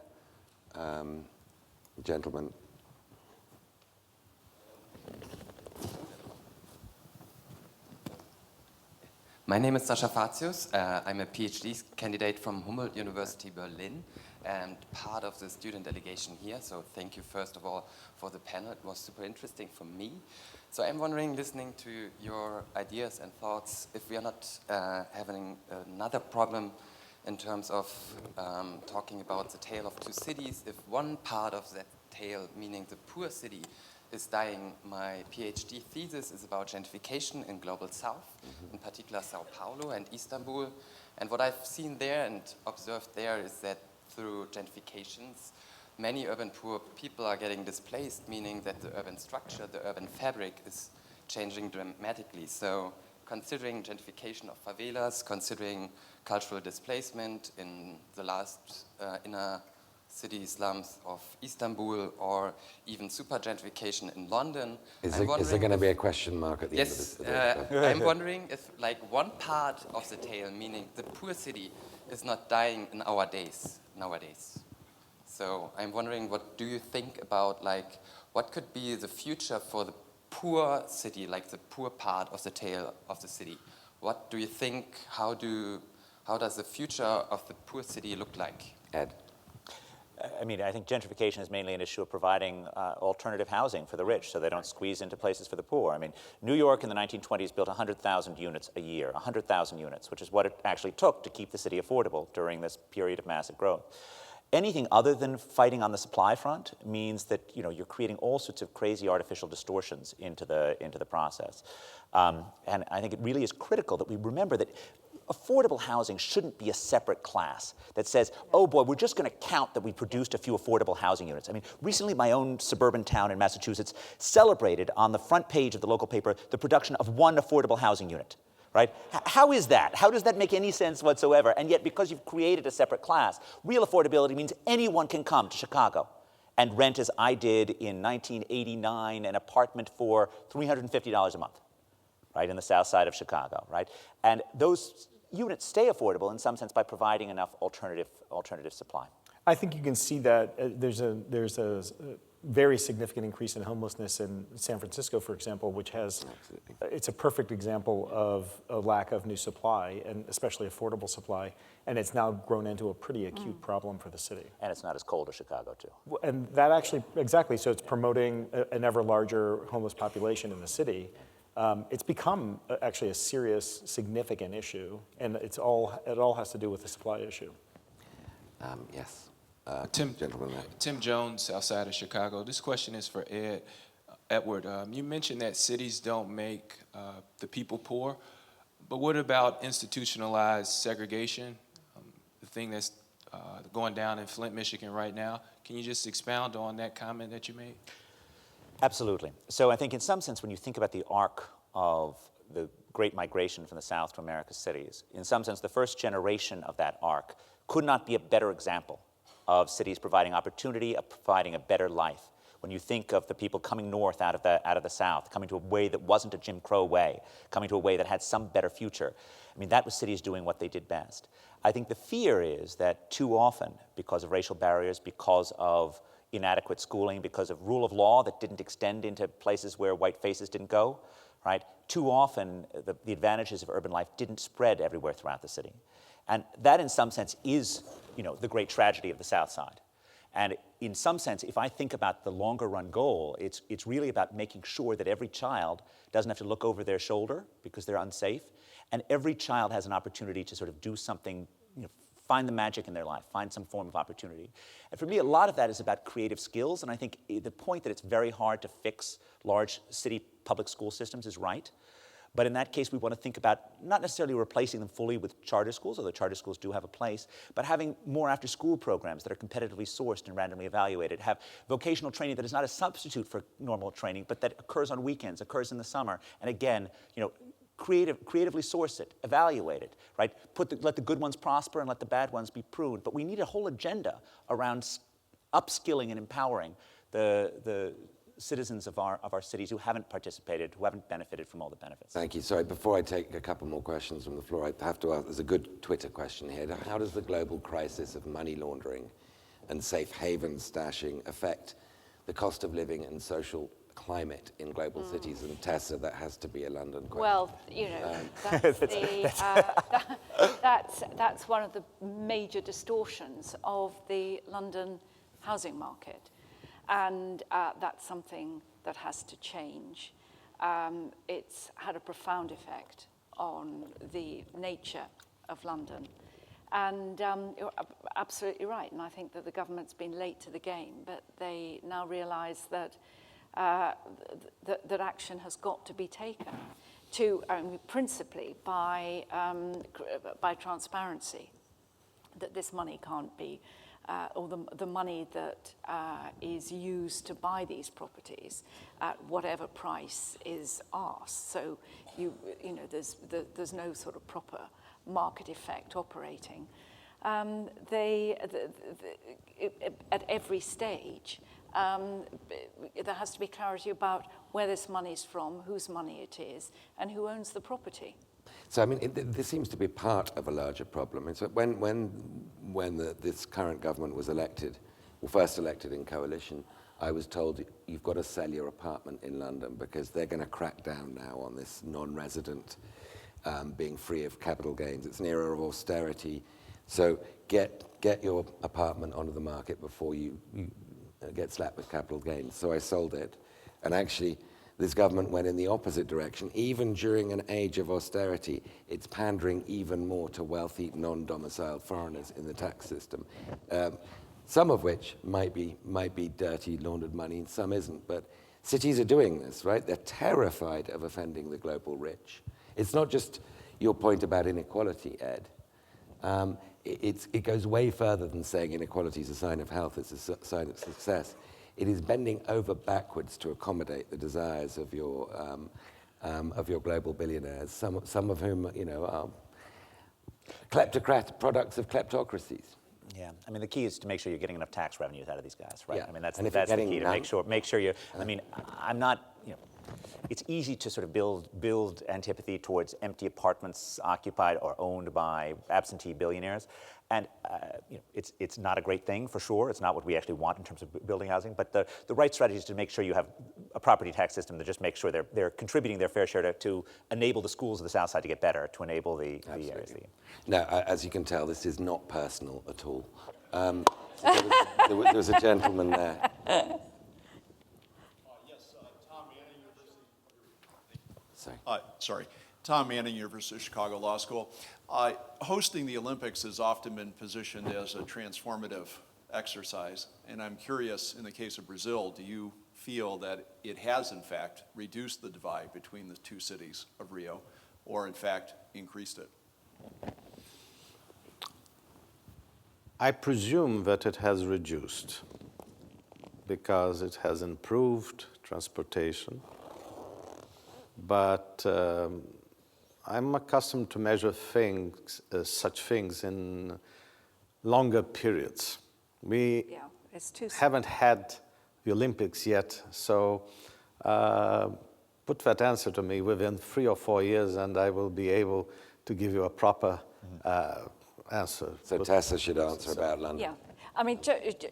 Gentleman. My name is Sascha Fatius. I'm a PhD candidate from Humboldt University Berlin and part of the student delegation here. So thank you, first of all, for the panel. It was super interesting for me. So I'm wondering, listening to your ideas and thoughts, if we are not having another problem in terms of talking about the tale of two cities, if one part of that tale, meaning the poor city, is dying. My PhD thesis is about gentrification in Global South, in particular Sao Paulo and Istanbul. And what I've seen there and observed there is that through gentrifications, many urban poor people are getting displaced, meaning that the urban structure, the urban fabric is changing dramatically. So considering gentrification of favelas, considering cultural displacement in the last inner city slums of Istanbul, or even super gentrification in London. Is there going to be a question mark at the end of this debate? I'm wondering if like one part of the tale, meaning the poor city, is not dying in our days nowadays. So I'm wondering, what do you think about like what could be the future for the poor city, like the poor part of the tale of the city? What do you think? How does the future of the poor city look like? Ed. I mean, I think gentrification is mainly an issue of providing alternative housing for the rich so they don't squeeze into places for the poor. I mean, New York in the 1920s built 100,000 units a year, 100,000 units, which is what it actually took to keep the city affordable during this period of massive growth. Anything other than fighting on the supply front means that you're creating all sorts of crazy artificial distortions into the process. And I think it really is critical that we remember that affordable housing shouldn't be a separate class that says, oh boy, we're just going to count that we produced a few affordable housing units. I mean, recently my own suburban town in Massachusetts celebrated on the front page of the local paper the production of one affordable housing unit. Right? How is that? How does that make any sense whatsoever? And yet, because you've created a separate class, real affordability means anyone can come to Chicago and rent, as I did in 1989, an apartment for $350 a month, right, in the south side of Chicago, right? And those units stay affordable in some sense by providing enough alternative supply. I think you can see that there's a very significant increase in homelessness in San Francisco, for example, which has, it's a perfect example of a lack of new supply, and especially affordable supply, and it's now grown into a pretty acute problem for the city. And it's not as cold as Chicago, too. And that actually, exactly, so it's promoting an ever larger homeless population in the city. It's become actually a serious, significant issue, and it all has to do with the supply issue. Yes. Tim Jones, outside of Chicago. This question is for Edward. You mentioned that cities don't make the people poor, but what about institutionalized segregation, the thing that's going down in Flint, Michigan right now? Can you just expound on that comment that you made? Absolutely. So I think in some sense, when you think about the arc of the Great Migration from the South to America's cities, in some sense, the first generation of that arc could not be a better example of cities providing opportunity, of providing a better life. When you think of the people coming north out of the South, coming to a way that wasn't a Jim Crow way, coming to a way that had some better future, I mean, that was cities doing what they did best. I think the fear is that too often, because of racial barriers, because of inadequate schooling, because of rule of law that didn't extend into places where white faces didn't go, right? Too often, the advantages of urban life didn't spread everywhere throughout the city. And that, in some sense, is the great tragedy of the South Side. And in some sense, if I think about the longer run goal, it's really about making sure that every child doesn't have to look over their shoulder because they're unsafe, and every child has an opportunity to sort of do something, find the magic in their life, find some form of opportunity. And for me, a lot of that is about creative skills, and I think the point that it's very hard to fix large city public school systems is right. But in that case, we want to think about not necessarily replacing them fully with charter schools, although charter schools do have a place, but having more after-school programs that are competitively sourced and randomly evaluated, have vocational training that is not a substitute for normal training, but that occurs on weekends, occurs in the summer, and again, creatively source it, evaluate it, right? Let the good ones prosper and let the bad ones be pruned. But we need a whole agenda around upskilling and empowering the citizens of our cities who haven't participated, who haven't benefited from all the benefits. Thank you. Sorry, before I take a couple more questions from the floor, I have to ask, there's a good Twitter question here. How does the global crisis of money laundering and safe haven stashing affect the cost of living and social climate in global cities? And Tessa, that has to be a London question. Well, that's one of the major distortions of the London housing market. And that's something that has to change. It's had a profound effect on the nature of London. And you're absolutely right. And I think that the government's been late to the game, but they now realize that that action has got to be taken principally by transparency, that this money can't be, or the money that is used to buy these properties at whatever price is asked. So there's no sort of proper market effect operating. At every stage, there has to be clarity about where this money is from, whose money it is, and who owns the property. So, I mean, this seems to be part of a larger problem. It's that when this current government was elected, or first elected in coalition, I was told you've got to sell your apartment in London because they're going to crack down now on this non-resident being free of capital gains. It's an era of austerity. So get your apartment onto the market before you get slapped with capital gains. So I sold it. And actually, this government went in the opposite direction. Even during an age of austerity, it's pandering even more to wealthy, non-domiciled foreigners in the tax system. Some of which might be dirty, laundered money, and some isn't. But cities are doing this, right? They're terrified of offending the global rich. It's not just your point about inequality, Ed. It goes way further than saying inequality is a sign of health, it's a sign of success. It is bending over backwards to accommodate the desires of your global billionaires, some of whom, are products of kleptocracies. Yeah, I mean, the key is to make sure you're getting enough tax revenues out of these guys, right? Yeah. I mean, that's And if the you're key, to getting make sure you, I mean, I'm not, it's easy to sort of build antipathy towards empty apartments occupied or owned by absentee billionaires. And it's not a great thing, for sure. It's not what we actually want in terms of building housing. But the right strategy is to make sure you have a property tax system that just makes sure they're contributing their fair share to enable the schools of the South Side to get better, to enable the areas. Now, as you can tell, this is not personal at all. There was a gentleman there. Sorry. Tom Manning, University of Chicago Law School. Hosting the Olympics has often been positioned as a transformative exercise, and I'm curious, in the case of Brazil, do you feel that it has, in fact, reduced the divide between the two cities of Rio, or, in fact, increased it? I presume that it has reduced because it has improved transportation. But I'm accustomed to measure such things in longer periods. We haven't had the Olympics yet, so put that answer to me within 3 or 4 years, and I will be able to give you a proper answer. So Tessa should answer about London. Yeah. I mean,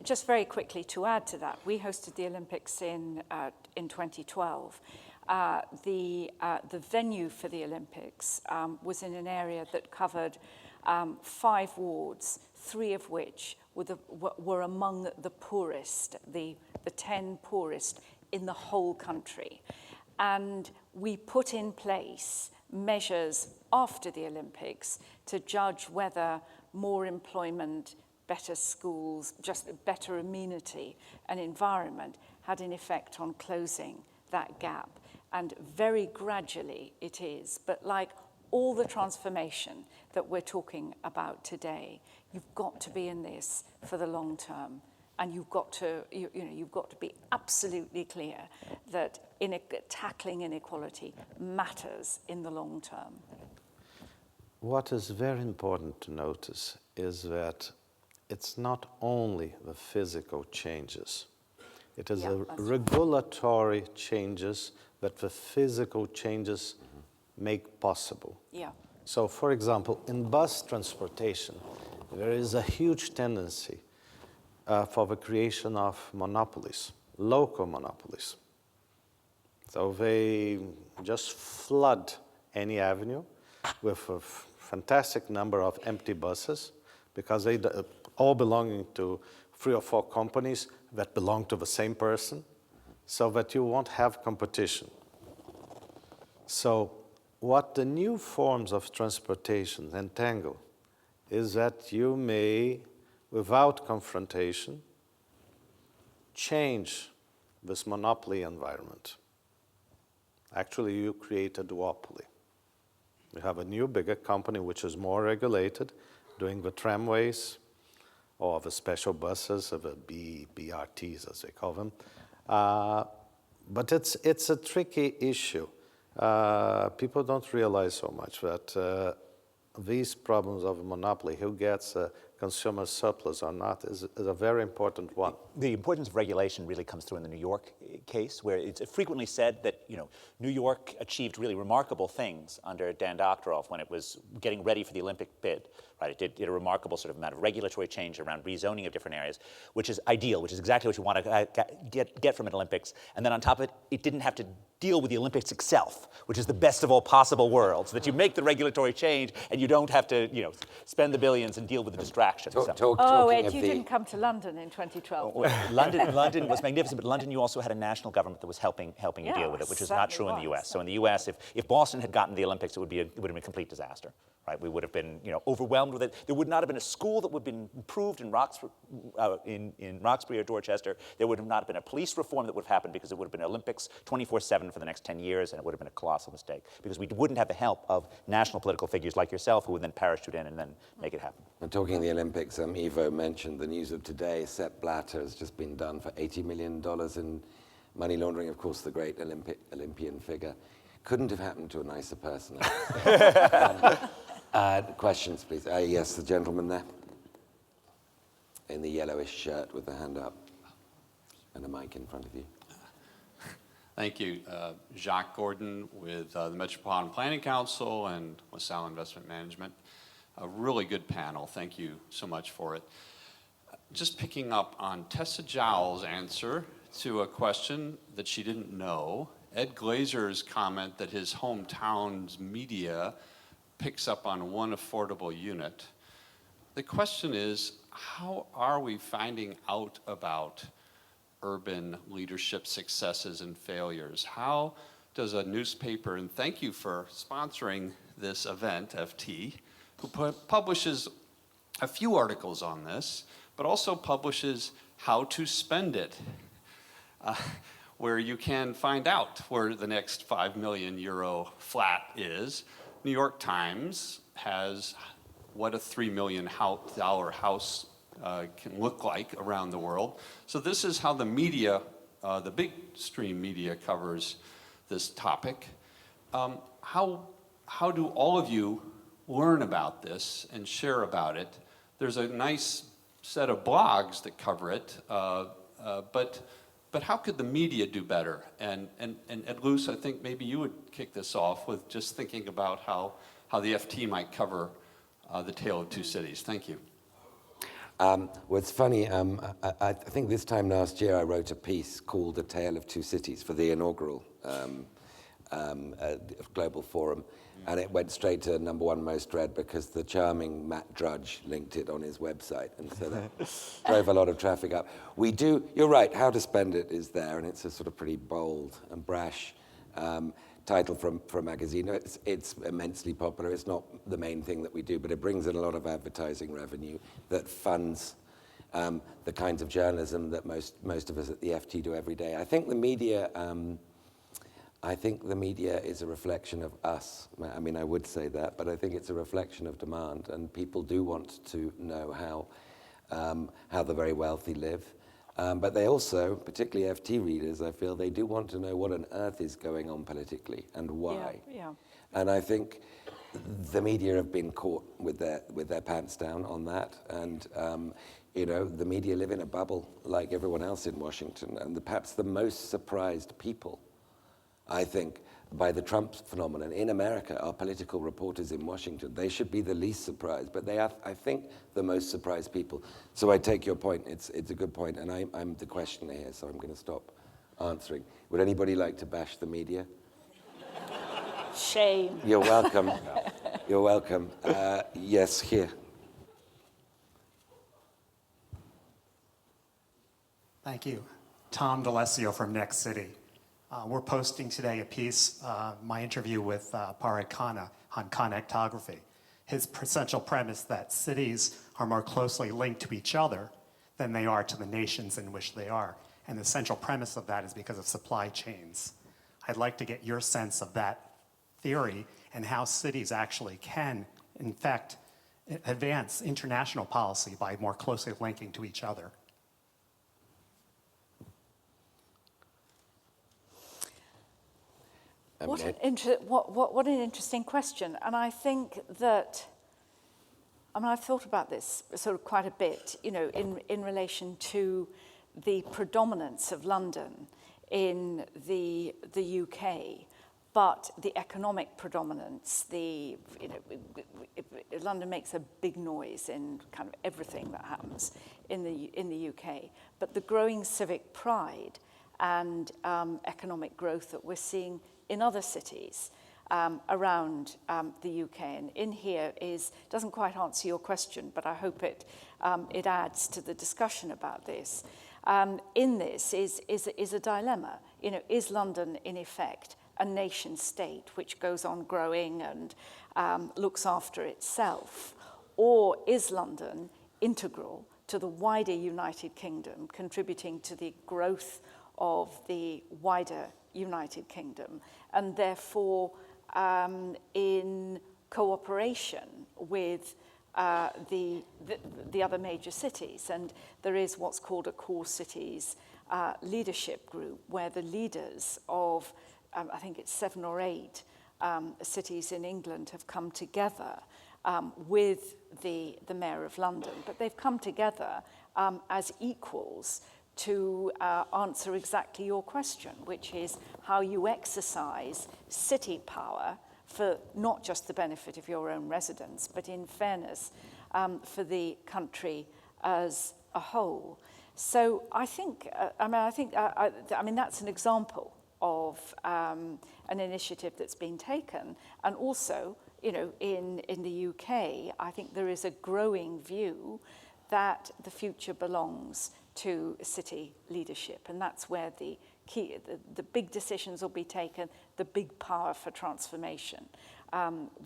just very quickly to add to that, we hosted the Olympics in 2012. The venue for the Olympics was in an area that covered 5 wards, 3 of which were among the poorest, the 10 poorest in the whole country. And we put in place measures after the Olympics to judge whether more employment, better schools, just better amenity and environment had an effect on closing that gap. And very gradually it is. But like all the transformation that we're talking about today, you've got to be in this for the long term. And you've got to, you've got to be absolutely clear that tackling inequality matters in the long term. What is very important to notice is that it's not only the physical changes. It is the regulatory changes that the physical changes make possible. Yeah. So, for example, in bus transportation, there is a huge tendency for the creation of monopolies, local monopolies. So they just flood any avenue with a fantastic number of empty buses because they all belonging to 3 or 4 companies that belong to the same person, so that you won't have competition. So what the new forms of transportation entangle is that you may, without confrontation, change this monopoly environment. Actually, you create a duopoly. You have a new, bigger company which is more regulated, doing the tramways or the special buses, or the BRTs as they call them. But it's a tricky issue. People don't realize so much that these problems of monopoly, who gets a consumer surplus or not, is a very important one. The importance of regulation really comes through in the New York case, where it's frequently said that New York achieved really remarkable things under Dan Doctorow when it was getting ready for the Olympic bid. Right, it did a remarkable sort of amount of regulatory change around rezoning of different areas, which is ideal, which is exactly what you want to get from an Olympics. And then on top of it, it didn't have to deal with the Olympics itself, which is the best of all possible worlds, that you make the regulatory change and you don't have to spend the billions and deal with the distractions. Ed, you didn't come to London in 2012. London was magnificent, but London, you also had a national government that was helping you deal with it, which is not true in the U.S. So in the U.S., if Boston had gotten the Olympics, it would have been a complete disaster. Right? We would have been overwhelmed with it. There would not have been a school that would have been improved in Roxbury or Dorchester. There would have not been a police reform that would have happened, because it would have been Olympics 24/7 for the next 10 years, and it would have been a colossal mistake, because we wouldn't have the help of national political figures like yourself, who would then parachute in and then make it happen. And talking of the Olympics, Ivo mentioned the news of today. Sepp Blatter has just been done for $80 million in money laundering. Of course, the great Olympian figure. Couldn't have happened to a nicer person. Questions, please. Yes, the gentleman there in the yellowish shirt with the hand up and a mic in front of you. Thank you. Jacques Gordon with the Metropolitan Planning Council and LaSalle Investment Management. A really good panel. Thank you so much for it. Just picking up on Tessa Jowell's answer to a question that she didn't know, Ed Glaeser's comment that his hometown's media picks up on one affordable unit. The question is, how are we finding out about urban leadership successes and failures? How does a newspaper, and thank you for sponsoring this event, FT, who publishes a few articles on this, but also publishes how to spend it, where you can find out where the next €5 million flat is. New York Times has what a $3 million house can look like around the world. So this is how the media, the big stream media, covers this topic. How do all of you learn about this and share about it? There's a nice set of blogs that cover it, but how could the media do better? And Luce, I think maybe you would kick this off with just thinking about how the FT might cover the tale of two cities. Thank you. Well, it's funny. I think this time last year I wrote a piece called "The Tale of Two Cities" for the inaugural Global Forum, and it went straight to #1 most read because the charming Matt Drudge linked it on his website, and so that drove a lot of traffic up. We do, you're right, How to Spend It is there, and it's a sort of pretty bold and brash title for a magazine. It's immensely popular. It's not the main thing that we do, but it brings in a lot of advertising revenue that funds the kinds of journalism that most of us at the FT do every day. I think the media is a reflection of us. I mean, I would say that, but I think it's a reflection of demand, and people do want to know how the very wealthy live. But they also, particularly FT readers, I feel they do want to know what on earth is going on politically and why. Yeah. And I think the media have been caught with their pants down on that, and the media live in a bubble like everyone else in Washington, and perhaps the most surprised people, I think, by the Trump phenomenon in America are political reporters in Washington. They should be the least surprised, but they are, I think, the most surprised people. So I take your point. It's a good point, and I'm the questioner here, so I'm going to stop answering. Would anybody like to bash the media? Shame. You're welcome. You're welcome. Yes, here. Thank you. Tom D'Alessio from Next City. We're posting today a piece, my interview with Parag Khanna on connectography. His essential premise that cities are more closely linked to each other than they are to the nations in which they are. And the central premise of that is because of supply chains. I'd like to get your sense of that theory and how cities actually can, in fact, advance international policy by more closely linking to each other. What an interesting question. And I think that, I mean, I've thought about this sort of quite a bit, you know, in relation to the predominance of London in the UK, but the economic predominance, London makes a big noise in kind of everything that happens in the UK, but the growing civic pride and economic growth that we're seeing in other cities around the UK, and in here doesn't quite answer your question, but I hope it adds to the discussion about this. In this is a dilemma. You know, is London in effect a nation state which goes on growing and looks after itself, or is London integral to the wider United Kingdom, contributing to the growth of the wider United Kingdom, and therefore in cooperation with the other major cities? And there is what's called a core cities leadership group, where the leaders of I think it's 7 or 8 cities in England have come together with the Mayor of London, but they've come together as equals to answer exactly your question, which is how you exercise city power for not just the benefit of your own residents, but in fairness for the country as a whole. So I think, I mean that's an example of an initiative that's been taken, and also, you know, in the UK, I think there is a growing view that the future belongs to city leadership, and that's where the big decisions will be taken, the big power for transformation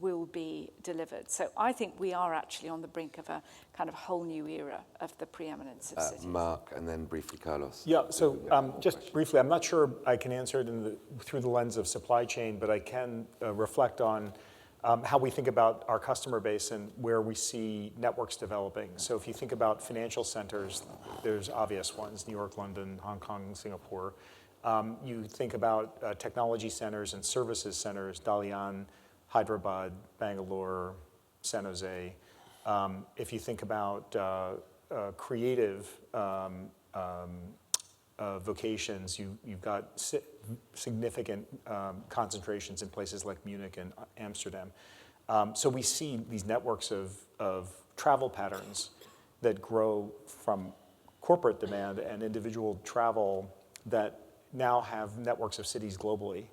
will be delivered. So I think we are actually on the brink of a kind of whole new era of the preeminence of cities. Mark, and then briefly Carlos. Yeah, so just briefly, I'm not sure I can answer it through the lens of supply chain, but I can reflect on how we think about our customer base and where we see networks developing. So if you think about financial centers, there's obvious ones: New York, London, Hong Kong, Singapore. You think about technology centers and services centers: Dalian, Hyderabad, Bangalore, San Jose. If you think about creative vocations, you've got significant concentrations in places like Munich and Amsterdam. So we see these networks of travel patterns that grow from corporate demand and individual travel that now have networks of cities globally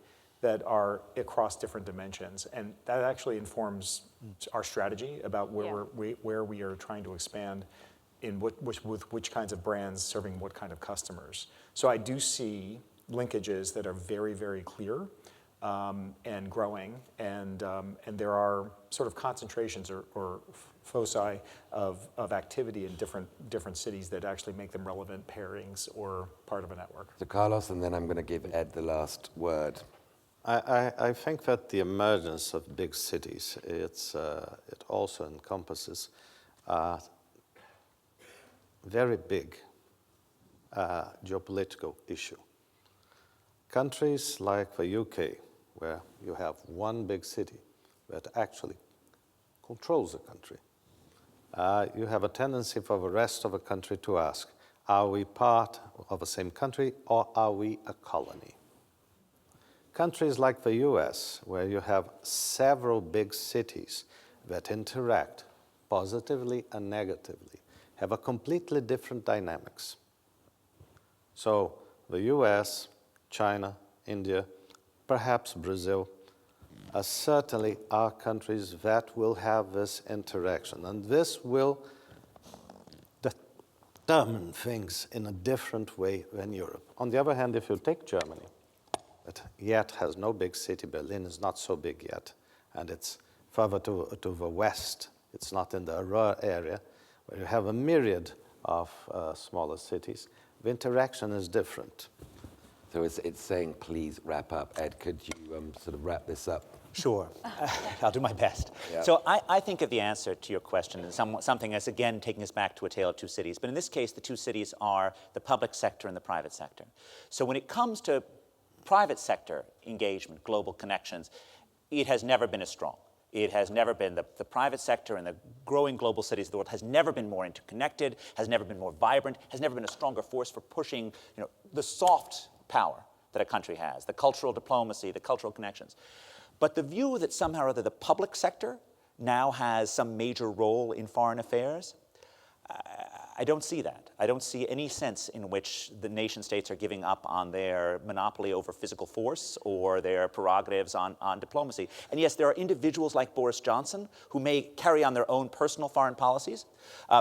that are across different dimensions. And that actually informs our strategy about where we are trying to expand in with which kinds of brands serving what kind of customers. So I do see linkages that are very, very clear and growing, and there are sort of concentrations or foci of activity in different cities that actually make them relevant pairings or part of a network. So Carlos, and then I'm going to give Ed the last word. I think that the emergence of big cities, it also encompasses very big geopolitical issue. Countries like the UK, where you have one big city that actually controls the country, you have a tendency for the rest of the country to ask, are we part of the same country or are we a colony? Countries like the US, where you have several big cities that interact positively and negatively, have a completely different dynamics. So the US, China, India, perhaps Brazil, certainly are countries that will have this interaction. And this will determine things in a different way than Europe. On the other hand, if you take Germany, that yet has no big city, Berlin is not so big yet, and it's further to the west, it's not in the Ruhr area, where you have a myriad of smaller cities. the interaction is different. So it's saying, please wrap up. Ed, could you sort of wrap this up? Sure. I'll do my best. Yeah. So I think of the answer to your question as something as, again, taking us back to A Tale of Two Cities. But in this case, the two cities are the public sector and the private sector. So when it comes to private sector engagement, global connections, it has never been as strong. It has never been, the private sector and the growing global cities of the world has never been more interconnected, has never been more vibrant, has never been a stronger force for pushing the soft power that a country has, the cultural diplomacy, the cultural connections. But the view that somehow or other the public sector now has some major role in foreign affairs, I don't see that. I don't see any sense in which the nation states are giving up on their monopoly over physical force or their prerogatives on diplomacy. And yes, there are individuals like Boris Johnson who may carry on their own personal foreign policies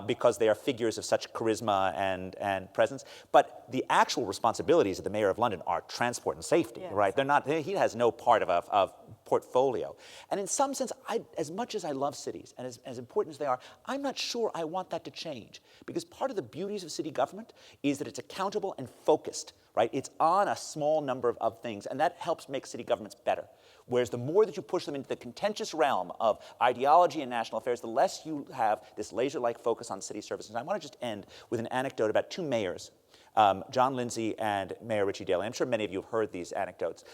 because they are figures of such charisma and presence. But the actual responsibilities of the mayor of London are transport and safety, right? They're not, he has no part of portfolio. And in some sense, as much as I love cities and as important as they are, I'm not sure I want that to change. Because part of the beauties of city government is that it's accountable and focused, right? It's on a small number of things, and that helps make city governments better. Whereas the more that you push them into the contentious realm of ideology and national affairs, the less you have this laser-like focus on city services. And I want to just end with an anecdote about two mayors, John Lindsay and Mayor Richie Daley. I'm sure many of you have heard this anecdote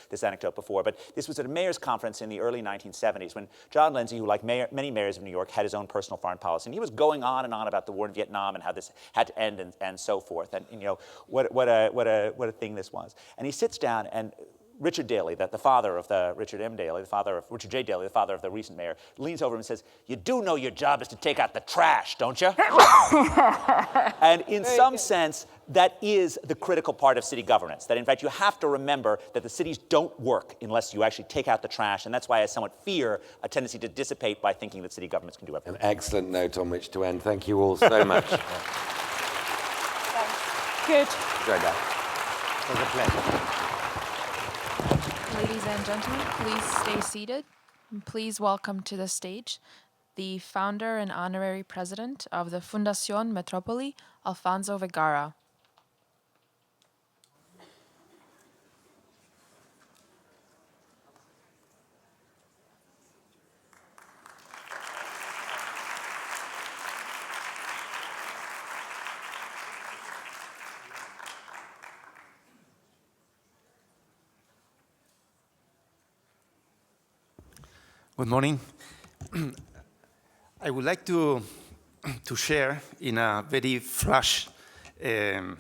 before, but this was at a mayor's conference in the early 1970s when John Lindsay, who like many mayors of New York, had his own personal foreign policy. And he was going on and on about the war in Vietnam and how this had to end and so forth. And what a thing this was. And he sits down and Richard Daley, the father of Richard J. Daley, the father of the recent mayor, leans over him and says, "You do know your job is to take out the trash, don't you?" And in some sense, that is the critical part of city governance, that in fact you have to remember that the cities don't work unless you actually take out the trash, and that's why I somewhat fear a tendency to dissipate by thinking that city governments can do everything. An excellent note on which to end. Thank you all so much. Good. Enjoyed that. It was a pleasure. Ladies and gentlemen, please stay seated. And please welcome to the stage the founder and honorary president of the Fundación Metrópoli, Alfonso Vergara. Good morning. I would like to share in a very flash